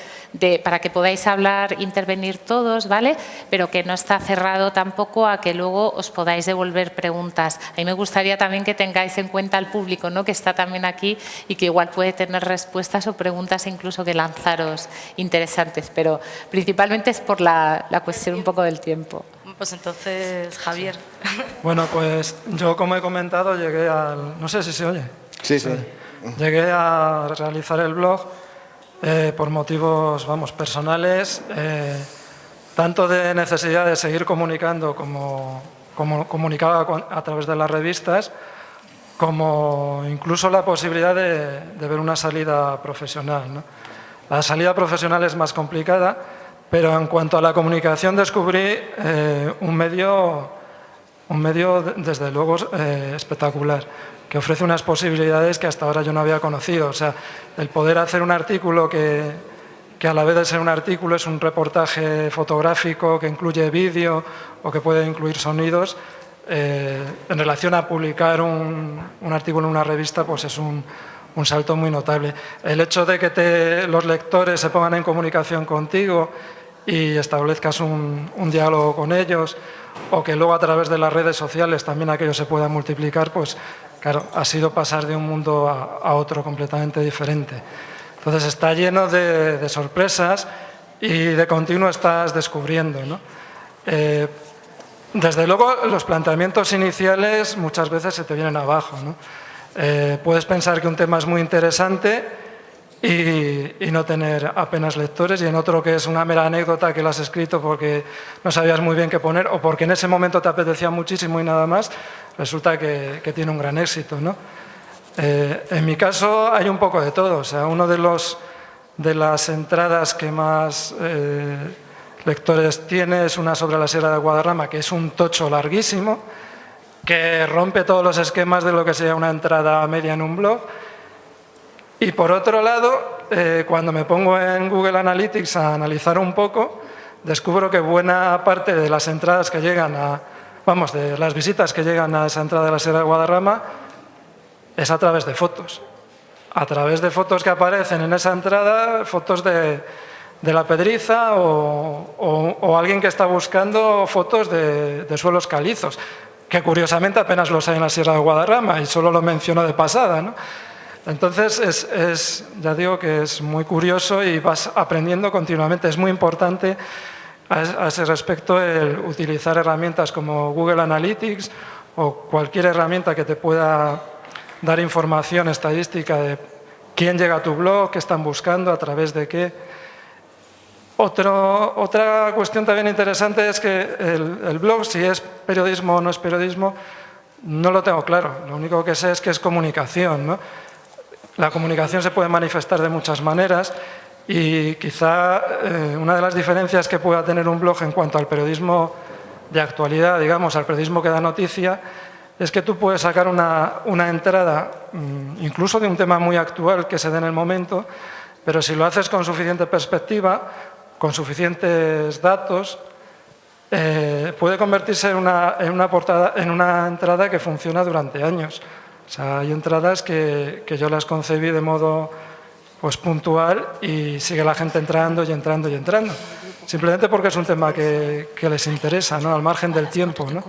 para que podáis hablar, intervenir todos, ¿vale? Pero que no está cerrado tampoco a que luego os podáis devolver preguntas. A mí me gustaría también que tengáis en cuenta al público, ¿no? Que está también aquí y que igual puede tener respuestas o preguntas incluso que lanzaros interesantes, pero principalmente es por la cuestión un poco del tiempo.
Pues entonces, Javier.
Bueno, pues yo, como he comentado, llegué al... No sé si se oye.
Sí, sí.
Llegué a realizar el blog por motivos, personales, tanto de necesidad de seguir comunicando como comunicaba a través de las revistas, como incluso la posibilidad de ver una salida profesional, ¿no? La salida profesional es más complicada, pero en cuanto a la comunicación descubrí un medio desde luego espectacular, que ofrece unas posibilidades que hasta ahora yo no había conocido. O sea, el poder hacer un artículo que que a la vez de ser un artículo es un reportaje fotográfico que incluye vídeo o que puede incluir sonidos. En relación a publicar un artículo en una revista, pues es un salto muy notable. El hecho de que los lectores se pongan en comunicación contigo y establezcas un diálogo con ellos, o que luego a través de las redes sociales también aquello se pueda multiplicar, pues claro, ha sido pasar de un mundo a otro completamente diferente. Entonces está lleno de sorpresas y de continuo estás descubriendo, ¿no? Desde luego, los planteamientos iniciales muchas veces se te vienen abajo, ¿no? Puedes pensar que un tema es muy interesante y no tener apenas lectores, y en otro que es una mera anécdota que lo has escrito porque no sabías muy bien qué poner o porque en ese momento te apetecía muchísimo y nada más, resulta que tiene un gran éxito, ¿no? En mi caso hay un poco de todo. O sea, uno de las entradas que más lectores tiene es una sobre la Sierra de Guadarrama, que es un tocho larguísimo, que rompe todos los esquemas de lo que sería una entrada media en un blog. Y por otro lado, cuando me pongo en Google Analytics a analizar un poco, descubro que buena parte de las entradas que llegan de las visitas que llegan a esa entrada de la Sierra de Guadarrama es a través de fotos. A través de fotos que aparecen en esa entrada, fotos de la Pedriza o alguien que está buscando fotos de suelos calizos, que curiosamente apenas los hay en la Sierra de Guadarrama y solo lo menciono de pasada, ¿no? Entonces, ya digo que es muy curioso y vas aprendiendo continuamente. Es muy importante a ese respecto el utilizar herramientas como Google Analytics o cualquier herramienta que te pueda dar información estadística de quién llega a tu blog, qué están buscando, a través de qué. Otra cuestión también interesante es que el blog, si es periodismo o no es periodismo, no lo tengo claro. Lo único que sé es que es comunicación, ¿no? La comunicación se puede manifestar de muchas maneras y quizá una de las diferencias que pueda tener un blog en cuanto al periodismo de actualidad, digamos, al periodismo que da noticia, es que tú puedes sacar una entrada, incluso de un tema muy actual que se dé en el momento, pero si lo haces con suficiente perspectiva, con suficientes datos, puede convertirse en una entrada que funciona durante años. O sea, hay entradas que yo las concebí de modo pues, puntual y sigue la gente entrando y entrando y entrando. Simplemente porque es un tema que les interesa, ¿no? Al margen del tiempo, ¿no?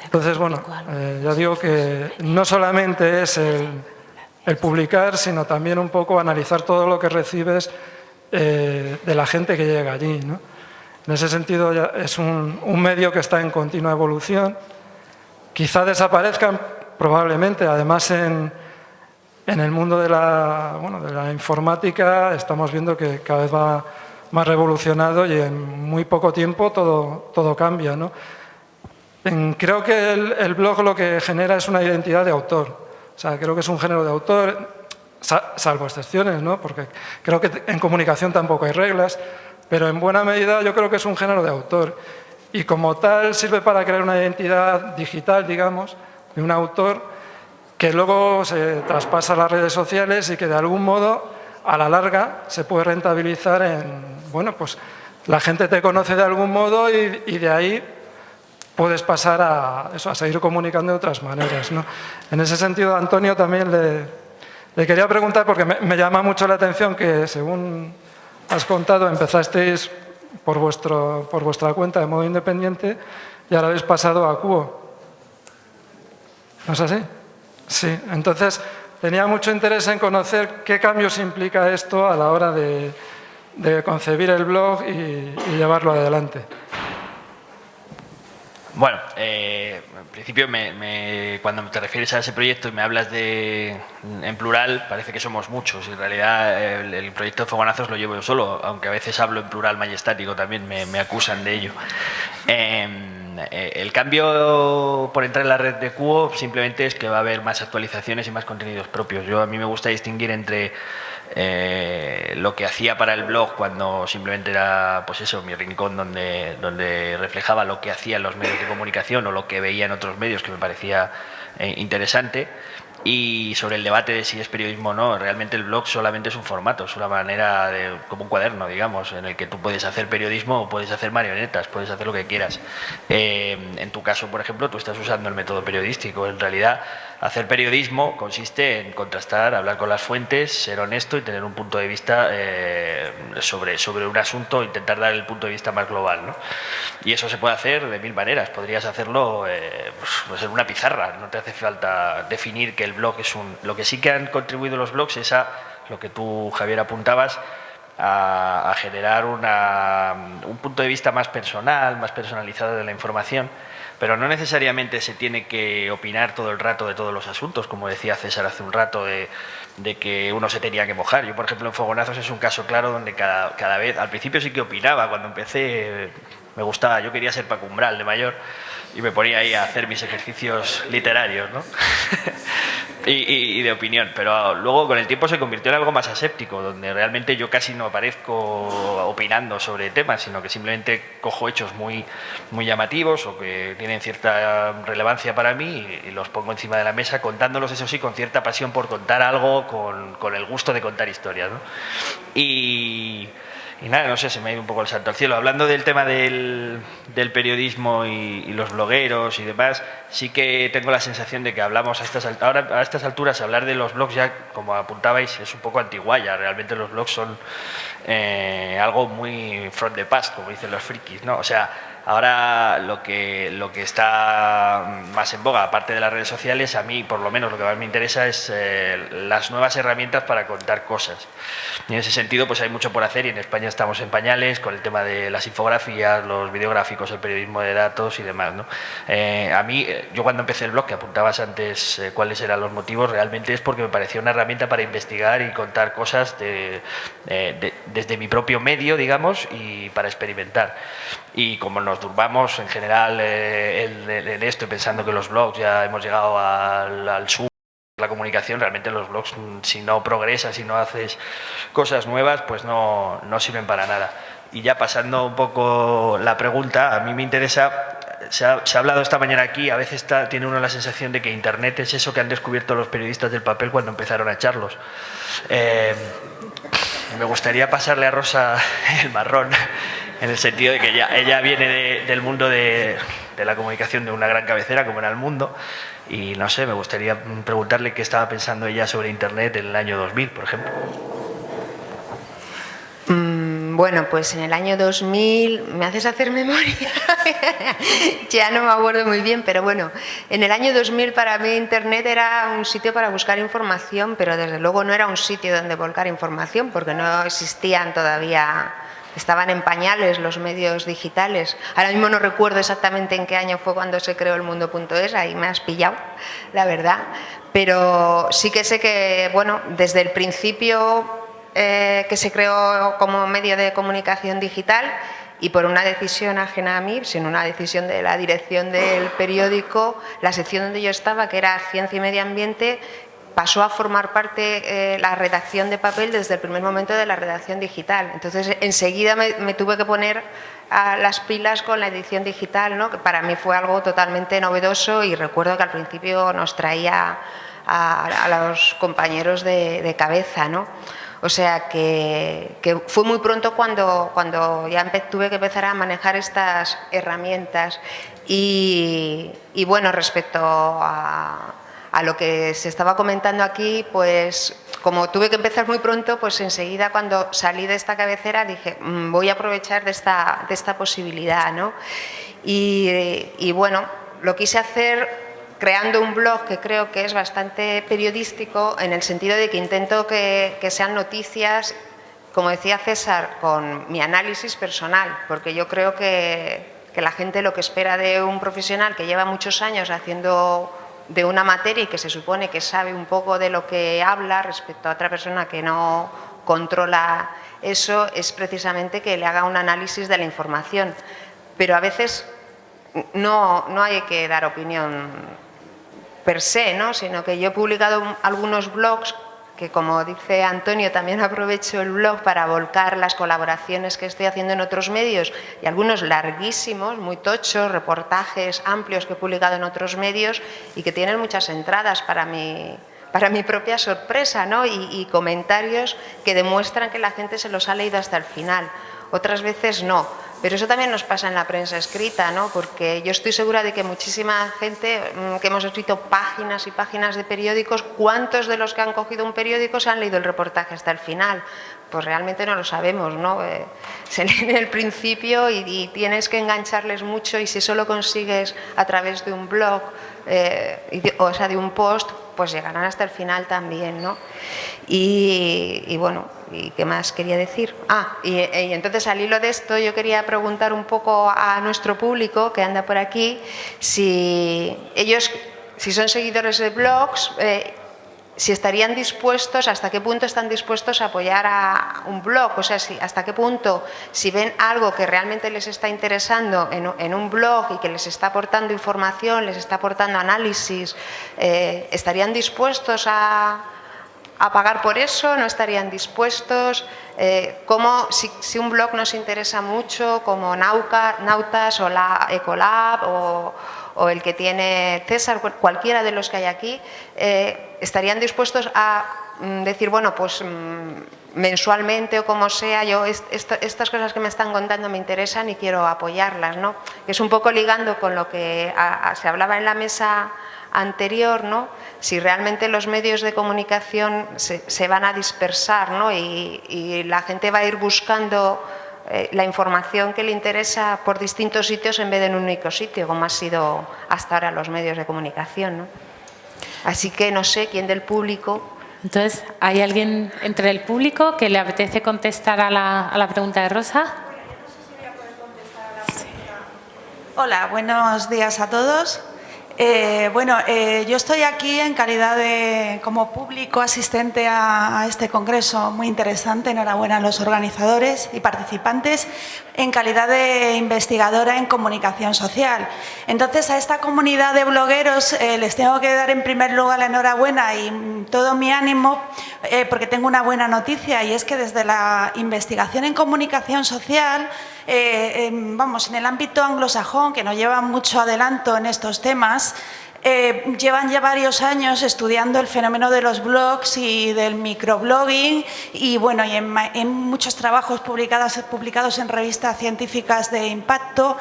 Entonces, bueno, ya digo que no solamente es el publicar, sino también un poco analizar todo lo que recibes de la gente que llega allí, ¿no? En ese sentido, ya es un medio que está en continua evolución. Quizá desaparezcan, probablemente. Además, en el mundo de la informática estamos viendo que cada vez va más revolucionado y en muy poco tiempo todo cambia, ¿no? Creo que el blog lo que genera es una identidad de autor. O sea, creo que es un género de autor, salvo excepciones, ¿no? Porque creo que en comunicación tampoco hay reglas, pero en buena medida yo creo que es un género de autor. Y como tal sirve para crear una identidad digital, digamos, de un autor que luego se traspasa a las redes sociales y que de algún modo, a la larga, se puede rentabilizar pues la gente te conoce de algún modo y de ahí puedes pasar a seguir comunicando de otras maneras, ¿no? En ese sentido, Antonio, también le quería preguntar, porque me llama mucho la atención que, según has contado, empezasteis por vuestra cuenta de modo independiente y ahora habéis pasado a Cubo. ¿No es así? Sí. Entonces, tenía mucho interés en conocer qué cambios implica esto a la hora de concebir el blog y llevarlo adelante.
Bueno, en principio cuando te refieres a ese proyecto y me hablas en plural, parece que somos muchos. En realidad el proyecto de Fogonazos lo llevo yo solo, aunque a veces hablo en plural majestático, también me acusan de ello. El cambio por entrar en la red de Cubo simplemente es que va a haber más actualizaciones y más contenidos propios. A mí me gusta distinguir entre lo que hacía para el blog cuando simplemente era pues eso, mi rincón donde reflejaba lo que hacían los medios de comunicación o lo que veía en otros medios que me parecía interesante, Y sobre el debate de si es periodismo o no, realmente el blog solamente es un formato, es una manera como un cuaderno, digamos, en el que tú puedes hacer periodismo o puedes hacer marionetas, puedes hacer lo que quieras. En tu caso, por ejemplo, tú estás usando el método periodístico. En realidad, hacer periodismo consiste en contrastar, hablar con las fuentes, ser honesto y tener un punto de vista sobre un asunto, intentar dar el punto de vista más global, ¿no? Y eso se puede hacer de mil maneras. Podrías hacerlo pues en una pizarra, no te hace falta definir que el blog es un... Lo que sí que han contribuido los blogs es a lo que tú, Javier, apuntabas, a generar un punto de vista más personal, más personalizado de la información, pero no necesariamente se tiene que opinar todo el rato de todos los asuntos, como decía César hace un rato, de que uno se tenía que mojar. Yo, por ejemplo, en Fogonazos es un caso claro donde cada vez, al principio sí que opinaba, cuando empecé me gustaba, yo quería ser Paco Umbral de mayor y me ponía ahí a hacer mis ejercicios literarios, ¿no? y de opinión, pero luego con el tiempo se convirtió en algo más aséptico, donde realmente yo casi no aparezco opinando sobre temas, sino que simplemente cojo hechos muy, muy llamativos o que tienen cierta relevancia para mí y los pongo encima de la mesa, contándolos, eso sí, con cierta pasión por contar algo, con el gusto de contar historias, ¿no? Y nada, no sé, se me ha ido un poco el salto al cielo. Hablando del tema del periodismo y los blogueros y demás, sí que tengo la sensación de que hablamos a estas alturas, hablar de los blogs ya, como apuntabais, es un poco antiguaya. Realmente los blogs son algo muy from the past, como dicen los frikis, ¿no? O sea, ahora lo que está más en boga, aparte de las redes sociales, a mí por lo menos lo que más me interesa es las nuevas herramientas para contar cosas. Y en ese sentido pues hay mucho por hacer y en España estamos en pañales con el tema de las infografías, los videográficos, el periodismo de datos y demás, ¿no? A mí, yo cuando empecé el blog, que apuntabas antes cuáles eran los motivos, realmente es porque me parecía una herramienta para investigar y contar cosas desde mi propio medio, digamos, y para experimentar. Y como nos turbamos en general en esto, pensando que los blogs ya hemos llegado al sur, la comunicación, realmente los blogs, si no progresas, si no haces cosas nuevas, pues no sirven para nada. Y ya pasando un poco la pregunta, a mí me interesa, se ha hablado esta mañana aquí, a veces tiene uno la sensación de que Internet es eso que han descubierto los periodistas del papel cuando empezaron a echarlos. Me gustaría pasarle a Rosa el marrón, en el sentido de que ella viene del mundo de la comunicación de una gran cabecera como era El Mundo, y no sé, me gustaría preguntarle qué estaba pensando ella sobre Internet en el año 2000, por ejemplo.
Bueno, pues en el año 2000, me haces hacer memoria, ya no me acuerdo muy bien, pero bueno, en el año 2000 para mí Internet era un sitio para buscar información, pero desde luego no era un sitio donde volcar información, porque no existían todavía, estaban en pañales los medios digitales. Ahora mismo no recuerdo exactamente en qué año fue cuando se creó el mundo.es, ahí me has pillado, la verdad, pero sí que sé que, bueno, desde el principio que se creó como medio de comunicación digital y por una decisión ajena a mí, sino una decisión de la dirección del periódico, la sección donde yo estaba, que era Ciencia y Medio Ambiente, pasó a formar parte la redacción de papel desde el primer momento de la redacción digital. Entonces, enseguida me tuve que poner a las pilas con la edición digital, ¿no? Que para mí fue algo totalmente novedoso y recuerdo que al principio nos traía a los compañeros de cabeza, ¿no? O sea que fue muy pronto cuando ya tuve que empezar a manejar estas herramientas y bueno, respecto a lo que se estaba comentando aquí, pues como tuve que empezar muy pronto, pues enseguida cuando salí de esta cabecera dije, voy a aprovechar de esta posibilidad, ¿no? Y bueno, lo quise hacer creando un blog que creo que es bastante periodístico en el sentido de que intento que sean noticias, como decía César, con mi análisis personal, porque yo creo que la gente lo que espera de un profesional que lleva muchos años haciendo de una materia y que se supone que sabe un poco de lo que habla respecto a otra persona que no controla eso, es precisamente que le haga un análisis de la información. Pero a veces no hay que dar opinión per se, ¿no? Sino que yo he publicado algunos blogs que, como dice Antonio, también aprovecho el blog para volcar las colaboraciones que estoy haciendo en otros medios y algunos larguísimos, muy tochos, reportajes amplios que he publicado en otros medios y que tienen muchas entradas para mi para mi propia sorpresa, ¿no? Y comentarios que demuestran que la gente se los ha leído hasta el final. Otras veces no. Pero eso también nos pasa en la prensa escrita, ¿no? Porque yo estoy segura de que muchísima gente que hemos escrito páginas y páginas de periódicos, ¿cuántos de los que han cogido un periódico se han leído el reportaje hasta el final? Pues realmente no lo sabemos, ¿no? Se leen el principio y tienes que engancharles mucho, y si eso lo consigues a través de un blog, o sea, de un post, pues llegarán hasta el final también, ¿no? Y bueno, ¿y qué más quería decir? Y entonces al hilo de esto yo quería preguntar un poco a nuestro público que anda por aquí si ellos, si son seguidores de blogs, si estarían dispuestos, hasta qué punto están dispuestos a apoyar a un blog, o sea, hasta qué punto, si ven algo que realmente les está interesando en un blog y que les está aportando información, les está aportando análisis, ¿estarían dispuestos a pagar por eso? ¿No estarían dispuestos? ¿Cómo, si un blog nos interesa mucho, como Nautas o la Ecolab o el que tiene César, cualquiera de los que hay aquí, estarían dispuestos a decir, bueno, pues mensualmente o como sea, yo estas cosas que me están contando me interesan y quiero apoyarlas, ¿no? Es un poco ligando con lo que se hablaba en la mesa anterior, ¿no? Si realmente los medios de comunicación se van a dispersar, ¿no? Y la gente va a ir buscando la información que le interesa por distintos sitios en vez de en un único sitio, como ha sido hasta ahora los medios de comunicación, ¿no? Así que no sé, ¿quién del público?
Entonces, ¿hay alguien entre el público que le apetece contestar a la pregunta de Rosa?
Hola, buenos días a todos. Yo estoy aquí en calidad de, como público asistente a este congreso muy interesante. Enhorabuena a los organizadores y participantes, en calidad de investigadora en comunicación social. Entonces, a esta comunidad de blogueros les tengo que dar en primer lugar la enhorabuena y todo mi ánimo, porque tengo una buena noticia, y es que desde la investigación en comunicación social, en el ámbito anglosajón, que nos lleva mucho adelanto en estos temas, llevan ya varios años estudiando el fenómeno de los blogs y del microblogging, y bueno, y en muchos trabajos publicados en revistas científicas de impacto,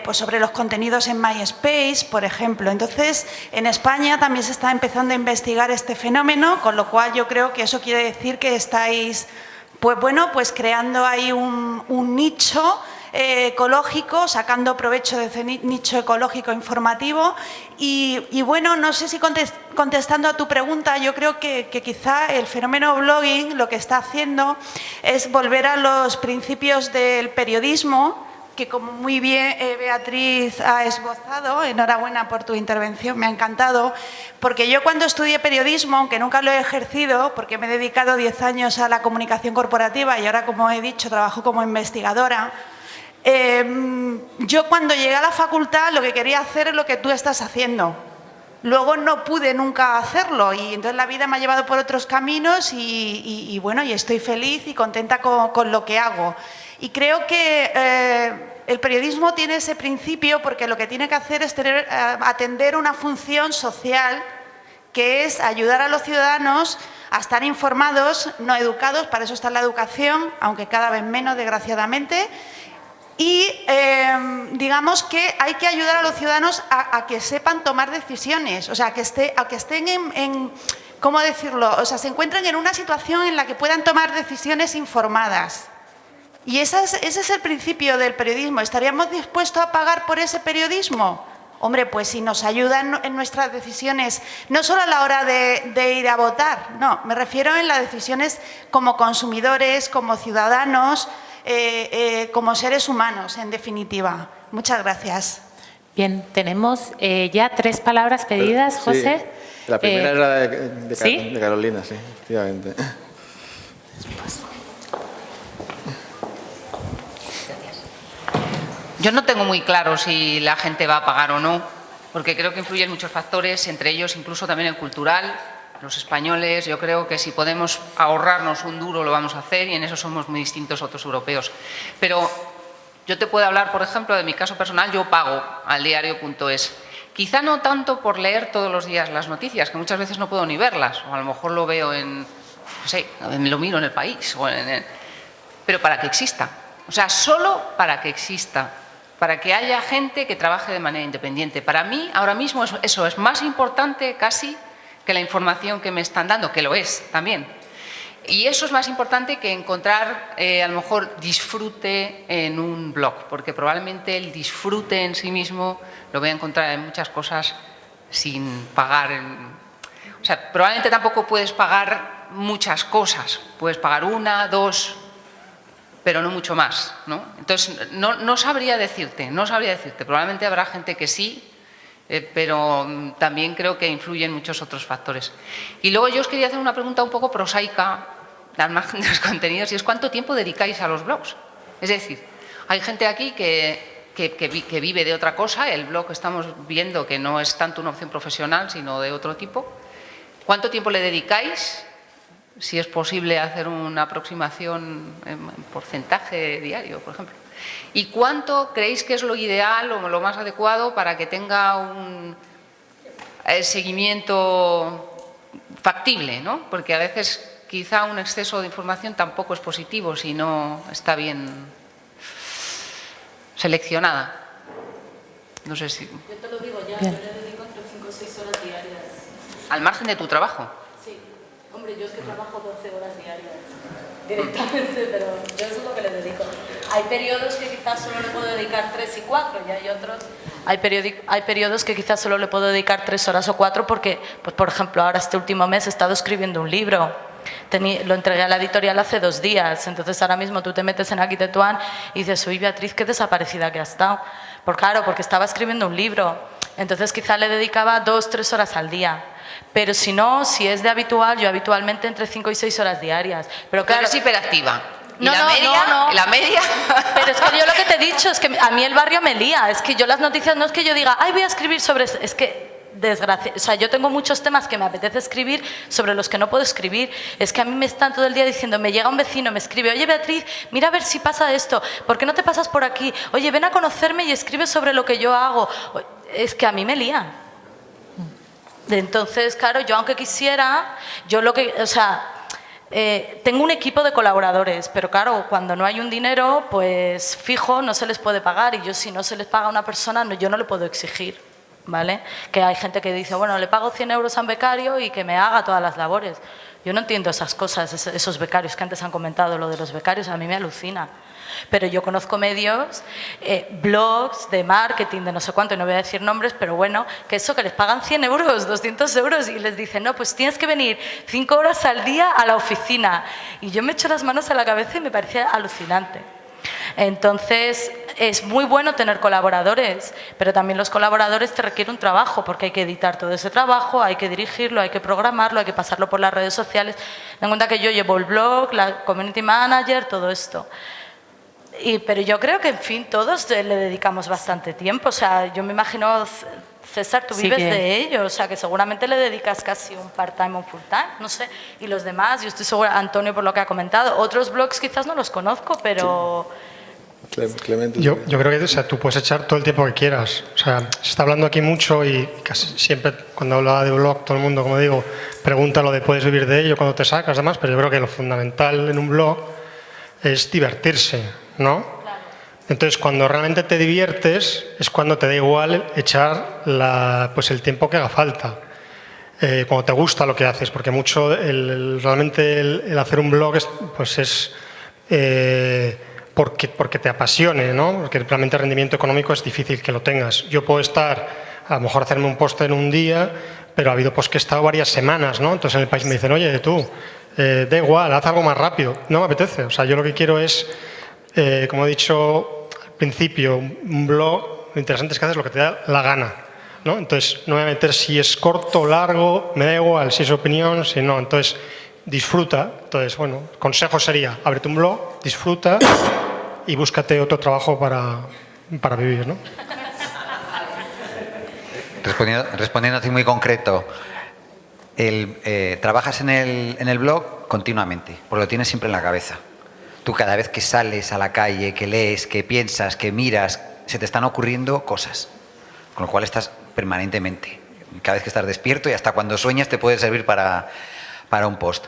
pues sobre los contenidos en MySpace, por ejemplo. Entonces, en España también se está empezando a investigar este fenómeno, con lo cual yo creo que eso quiere decir que estáis pues creando ahí un nicho ecológico, sacando provecho de ese nicho ecológico informativo. Y bueno, no sé si contestando a tu pregunta, yo creo que quizá el fenómeno blogging lo que está haciendo es volver a los principios del periodismo, que como muy bien Beatriz ha esbozado. Enhorabuena por tu intervención, me ha encantado, porque yo cuando estudié periodismo, aunque nunca lo he ejercido, porque me he dedicado 10 años a la comunicación corporativa y ahora, como he dicho, trabajo como investigadora, yo cuando llegué a la facultad lo que quería hacer es lo que tú estás haciendo. Luego no pude nunca hacerlo, y entonces la vida me ha llevado por otros caminos y bueno, y estoy feliz y contenta con lo que hago. Y creo que el periodismo tiene ese principio, porque lo que tiene que hacer es atender una función social, que es ayudar a los ciudadanos a estar informados, no educados. Para eso está la educación, aunque cada vez menos, desgraciadamente. Y digamos que hay que ayudar a los ciudadanos a que sepan tomar decisiones, o sea, a que estén en ¿cómo decirlo? O sea, se encuentren en una situación en la que puedan tomar decisiones informadas. Y ese es el principio del periodismo. ¿Estaríamos dispuestos a pagar por ese periodismo? Hombre, pues si nos ayudan en nuestras decisiones, no solo a la hora de ir a votar, no, me refiero en las decisiones como consumidores, como ciudadanos, como seres humanos, en definitiva. Muchas gracias.
Bien, tenemos ya 3 palabras pedidas, José.
Sí, la primera era de Carolina, sí, efectivamente.
Yo no tengo muy claro si la gente va a pagar o no, porque creo que influyen muchos factores, entre ellos incluso también el cultural. Los españoles, yo creo que si podemos ahorrarnos un duro lo vamos a hacer, y en eso somos muy distintos a otros europeos. Pero yo te puedo hablar, por ejemplo, de mi caso personal. Yo pago al diario.es. Quizá no tanto por leer todos los días las noticias, que muchas veces no puedo ni verlas, o a lo mejor lo veo no sé, lo miro en El País, pero para que exista. O sea, solo para que exista, para que haya gente que trabaje de manera independiente. Para mí, ahora mismo, eso es más importante casi que la información que me están dando, que lo es también. Y eso es más importante que encontrar, a lo mejor, disfrute en un blog, porque probablemente el disfrute en sí mismo lo voy a encontrar en muchas cosas sin pagar. O sea, probablemente tampoco puedes pagar muchas cosas. Puedes pagar 1, 2, pero no mucho más, ¿no? Entonces, no sabría decirte. Probablemente habrá gente que sí, pero también creo que influyen muchos otros factores. Y luego yo os quería hacer una pregunta un poco prosaica, al margen de los contenidos, y es ¿cuánto tiempo dedicáis a los blogs? Es decir, hay gente aquí que vive de otra cosa, el blog estamos viendo que no es tanto una opción profesional, sino de otro tipo. ¿Cuánto tiempo le dedicáis? Si es posible hacer una aproximación en porcentaje diario, por ejemplo. ¿Y cuánto creéis que es lo ideal o lo más adecuado para que tenga un seguimiento factible, ¿no? Porque a veces quizá un exceso de información tampoco es positivo si no está bien seleccionada. No sé si...
Yo te lo digo ya, yo le dedico entre 5 o 6 horas diarias.
¿Al margen de tu trabajo?
Sí. Hombre, yo es que trabajo 12 horas diarias directamente, pero yo eso es lo que le dedico. Hay periodos que quizás solo le puedo dedicar 3 y 4 y hay otros... Hay periodos que quizás solo le puedo dedicar 3 horas o 4 porque, pues, por ejemplo, ahora este último mes he estado escribiendo un libro. Lo entregué a la editorial hace 2 días, entonces ahora mismo tú te metes en Aquí Tetuán y dices, uy, Beatriz, qué desaparecida que has estado. Claro, porque estaba escribiendo un libro, entonces quizá le dedicaba 2 o 3 horas al día. Pero si no, si es de habitual, yo habitualmente entre 5 y 6 horas diarias. Pero claro,
eres hiperactiva. ¿Y
no,
la media?
no.
¿La media?
Pero es que yo lo que te he dicho es que a mí el barrio me lía. Es que yo las noticias no es que yo diga, ay, voy a escribir sobre... Es que, desgracia, o sea, yo tengo muchos temas que me apetece escribir sobre los que no puedo escribir. Es que a mí me están todo el día diciendo, me llega un vecino, me escribe, oye, Beatriz, mira a ver si pasa esto. ¿Por qué no te pasas por aquí? Oye, ven a conocerme y escribe sobre lo que yo hago. Es que a mí me lía. Entonces, claro, yo aunque quisiera, yo lo que... O sea... tengo un equipo de colaboradores, pero claro, cuando no hay un dinero, pues fijo, no se les puede pagar y yo si no se les paga a una persona, yo no le puedo exigir, ¿vale? Que hay gente que dice, bueno, le pago 100 euros a un becario y que me haga todas las labores. Yo no entiendo esas cosas, esos becarios que antes han comentado, lo de los becarios, a mí me alucina. Pero yo conozco medios, blogs de marketing, de no sé cuánto, y no voy a decir nombres, pero bueno, que eso, que les pagan 100 euros, 200 euros y les dicen, no, pues tienes que venir 5 horas al día a la oficina. Y yo me echo las manos a la cabeza y me parece alucinante. Entonces, es muy bueno tener colaboradores, pero también los colaboradores te requieren un trabajo, porque hay que editar todo ese trabajo, hay que dirigirlo, hay que programarlo, hay que pasarlo por las redes sociales. Ten en cuenta que yo llevo el blog, la community manager, todo esto. Pero yo creo que, en fin, todos le dedicamos bastante tiempo. O sea, yo me imagino, César, tú vives de ello, o sea, que seguramente le dedicas casi un part-time o un full-time, no sé. Y los demás, yo estoy segura, Antonio, por lo que ha comentado, otros blogs quizás no los conozco, pero...
Clemente.
Yo creo que, o sea, tú puedes echar todo el tiempo que quieras. O sea, se está hablando aquí mucho y casi siempre cuando hablaba de blog, todo el mundo, como digo, pregunta lo de puedes vivir de ello, cuando te sacas, demás, pero yo creo que lo fundamental en un blog es divertirse, ¿no? Claro. Entonces, cuando realmente te diviertes es cuando te da igual echar pues el tiempo que haga falta. Cuando te gusta lo que haces, porque mucho realmente el hacer un blog es porque te apasione, ¿no? Porque realmente el rendimiento económico es difícil que lo tengas. Yo puedo estar, a lo mejor hacerme un post en un día, pero ha habido que he estado varias semanas, ¿no? Entonces en el país me dicen, oye, tú, da igual, haz algo más rápido. No me apetece. O sea, yo lo que quiero es, como he dicho al principio, un blog, lo interesante es que haces lo que te da la gana, ¿no? Entonces no me voy a meter si es corto o largo, me da igual si es opinión, si no. Entonces disfruta. Entonces, bueno, el consejo sería, ábrete un blog, disfruta y búscate otro trabajo para vivir, ¿no?
Respondiendo así muy concreto, trabajas en el blog continuamente, porque lo tienes siempre en la cabeza. Tú cada vez que sales a la calle, que lees, que piensas, que miras, se te están ocurriendo cosas. con lo cual estás permanentemente. Cada vez que estás despierto y hasta cuando sueñas te puede servir para un post.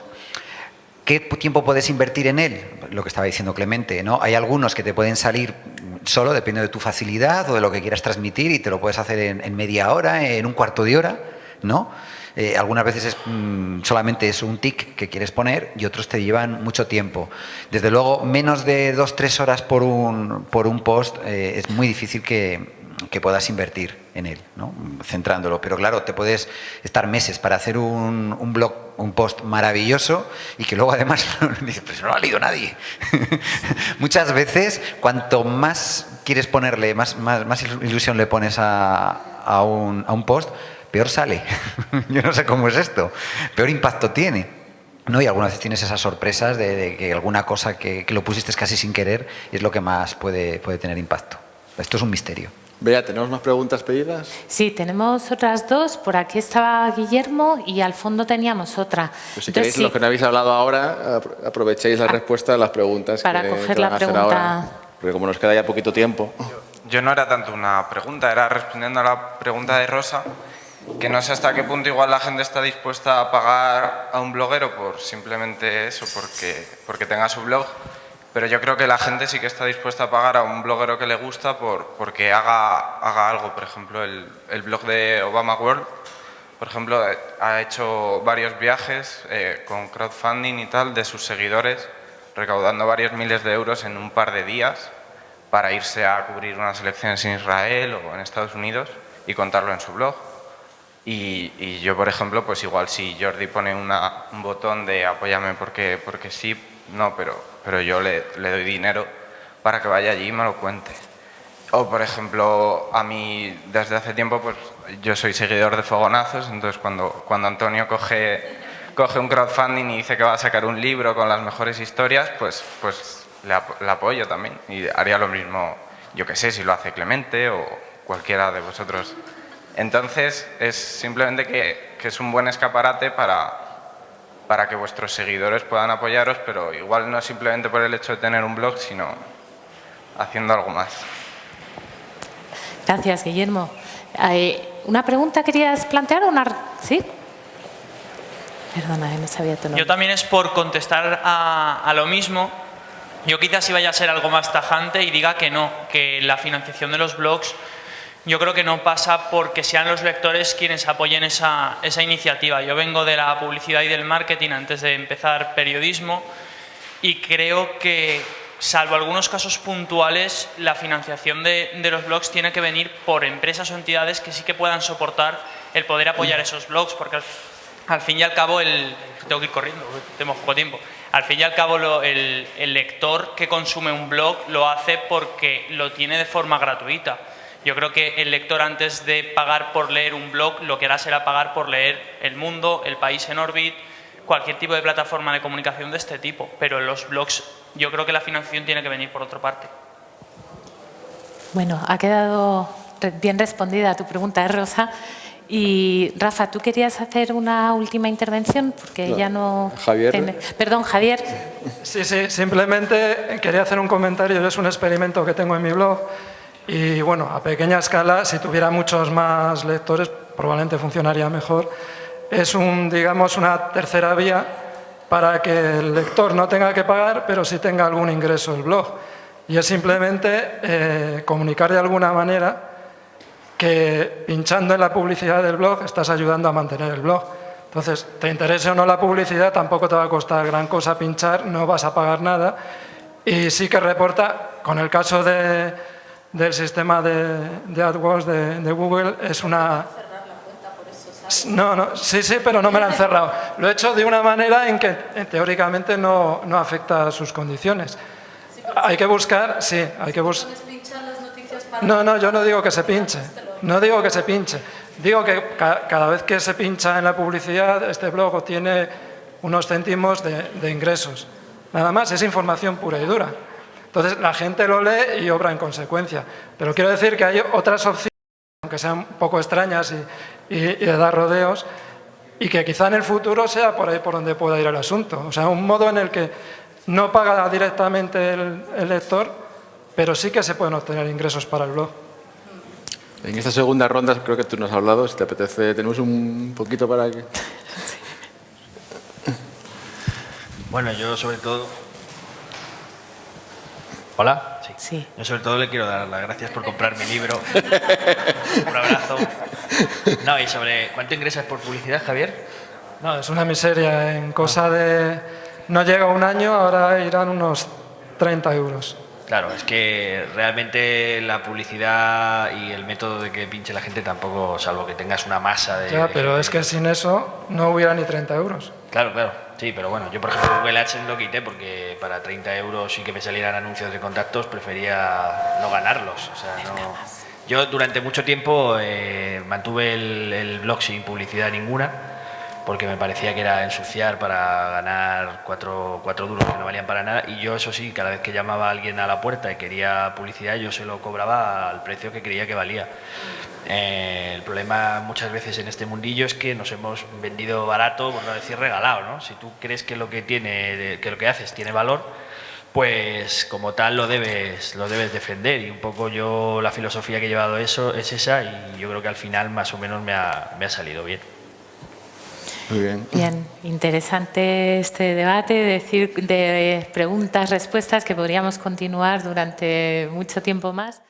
¿Qué tiempo puedes invertir en él? Lo que estaba diciendo Clemente, ¿no? Hay algunos que te pueden salir solo, depende de tu facilidad o de lo que quieras transmitir, y te lo puedes hacer en media hora, en un cuarto de hora, ¿no? Algunas veces solamente es un tic que quieres poner y otros te llevan mucho tiempo. Desde luego, menos de 2-3 horas por un post es muy difícil que puedas invertir en él, ¿no? Centrándolo. Pero claro, te puedes estar meses para hacer un blog, un post maravilloso y que luego además dices, pues no lo ha leído nadie. Muchas veces, cuanto más quieres ponerle, más ilusión le pones a un post, peor sale. Yo no sé cómo es esto. Peor impacto tiene, ¿no? Y algunas veces tienes esas sorpresas de que alguna cosa que lo pusiste casi sin querer es lo que más puede tener impacto. Esto es un misterio.
Bea, ¿tenemos más preguntas pedidas?
Sí, tenemos otras dos. Por aquí estaba Guillermo y al fondo teníamos otra.
Pues si queréis, los que no habéis hablado ahora, aprovechéis la respuesta a las preguntas
para coger la pregunta.
Porque como nos queda ya poquito tiempo.
Yo no era tanto una pregunta, era respondiendo a la pregunta de Rosa, que no sé hasta qué punto igual la gente está dispuesta a pagar a un bloguero por simplemente eso, porque tenga su blog. Pero yo creo que la gente sí que está dispuesta a pagar a un bloguero que le gusta porque haga algo. Por ejemplo, el blog de Obama World, por ejemplo, ha hecho varios viajes con crowdfunding y tal de sus seguidores, recaudando varios miles de euros en un par de días para irse a cubrir unas elecciones en Israel o en Estados Unidos y contarlo en su blog. Y yo, por ejemplo, pues igual si Jordi pone un botón de apóyame porque sí, no, pero yo le doy dinero para que vaya allí y me lo cuente. O, por ejemplo, a mí desde hace tiempo, pues yo soy seguidor de Fogonazos, entonces cuando Antonio coge un crowdfunding y dice que va a sacar un libro con las mejores historias, pues le apoyo también. Y haría lo mismo, yo qué sé, si lo hace Clemente o cualquiera de vosotros. Entonces, es simplemente que es un buen escaparate para que vuestros seguidores puedan apoyaros, pero igual no simplemente por el hecho de tener un blog, sino haciendo algo más.
Gracias, Guillermo. ¿Una pregunta querías plantear? ¿Sí? Perdona, no sabía tu nombre.
Yo también es por contestar a lo mismo. Yo quizás sí vaya a ser algo más tajante y diga que no, que la financiación de los blogs yo creo que no pasa porque sean los lectores quienes apoyen esa iniciativa. Yo vengo de la publicidad y del marketing antes de empezar periodismo y creo que, salvo algunos casos puntuales, la financiación de los blogs tiene que venir por empresas o entidades que sí que puedan soportar el poder apoyar esos blogs, porque al fin y al cabo, tengo que ir corriendo, tengo poco tiempo. Al fin y al cabo, el lector que consume un blog lo hace porque lo tiene de forma gratuita. Yo creo que el lector, antes de pagar por leer un blog, lo que hará será pagar por leer El Mundo, El País en Orbit, cualquier tipo de plataforma de comunicación de este tipo. Pero en los blogs yo creo que la financiación tiene que venir por otra parte.
Bueno, ha quedado bien respondida tu pregunta, Rosa. Y Rafa, ¿tú querías hacer una última intervención? Porque ya no...
Javier.
Perdón, Javier.
Sí, simplemente quería hacer un comentario. Es un experimento que tengo en mi blog. Y bueno, a pequeña escala, si tuviera muchos más lectores, probablemente funcionaría mejor. Es digamos, una tercera vía para que el lector no tenga que pagar, pero sí tenga algún ingreso el blog. Y es simplemente comunicar de alguna manera que pinchando en la publicidad del blog estás ayudando a mantener el blog. Entonces, te interese o no la publicidad, tampoco te va a costar gran cosa pinchar, no vas a pagar nada. Y sí que reporta, con el caso del sistema de AdWords de Google, es una... No, sí, pero no me la han cerrado. Lo he hecho de una manera en que teóricamente no afecta a sus condiciones. Hay que buscar, sí, hay que buscar... No, yo no digo que se pinche. No digo que se pinche. Digo que cada vez que se pincha en la publicidad, este blog obtiene unos céntimos de ingresos. Nada más, es información pura y dura. Entonces, la gente lo lee y obra en consecuencia. Pero quiero decir que hay otras opciones, aunque sean un poco extrañas y de dar rodeos, y que quizá en el futuro sea por ahí por donde pueda ir el asunto. O sea, un modo en el que no paga directamente el lector, pero sí que se pueden obtener ingresos para el blog.
En esta segunda ronda creo que tú nos has hablado, si te apetece, tenemos un poquito para que...
Bueno, yo sobre todo... ¿Hola?
Sí.
Yo sobre todo le quiero dar las gracias por comprar mi libro. Un abrazo. No, y sobre... ¿Cuánto ingresas por publicidad, Javier?
No, es una miseria. En cosa de... No llega un año, ahora irán unos 30 euros.
Claro, es que realmente la publicidad y el método de que pinche la gente tampoco, salvo que tengas una masa de...
Ya, pero es que sin eso no hubiera ni 30 euros.
Claro, claro. Sí, pero bueno, yo por ejemplo Google AdSense lo quité porque para 30 euros y que me salieran anuncios de contactos prefería no ganarlos. O sea, no... Yo durante mucho tiempo mantuve el blog sin publicidad ninguna porque me parecía que era ensuciar para ganar cuatro duros que no valían para nada, y yo eso sí, cada vez que llamaba a alguien a la puerta y quería publicidad yo se lo cobraba al precio que creía que valía. El problema muchas veces en este mundillo es que nos hemos vendido barato, por no decir regalado, ¿no? Si tú crees que lo que haces tiene valor, pues como tal lo debes defender, y un poco yo la filosofía que he llevado eso es esa, y yo creo que al final más o menos me ha salido bien.
Muy bien.
Bien, interesante este debate de preguntas, respuestas que podríamos continuar durante mucho tiempo más.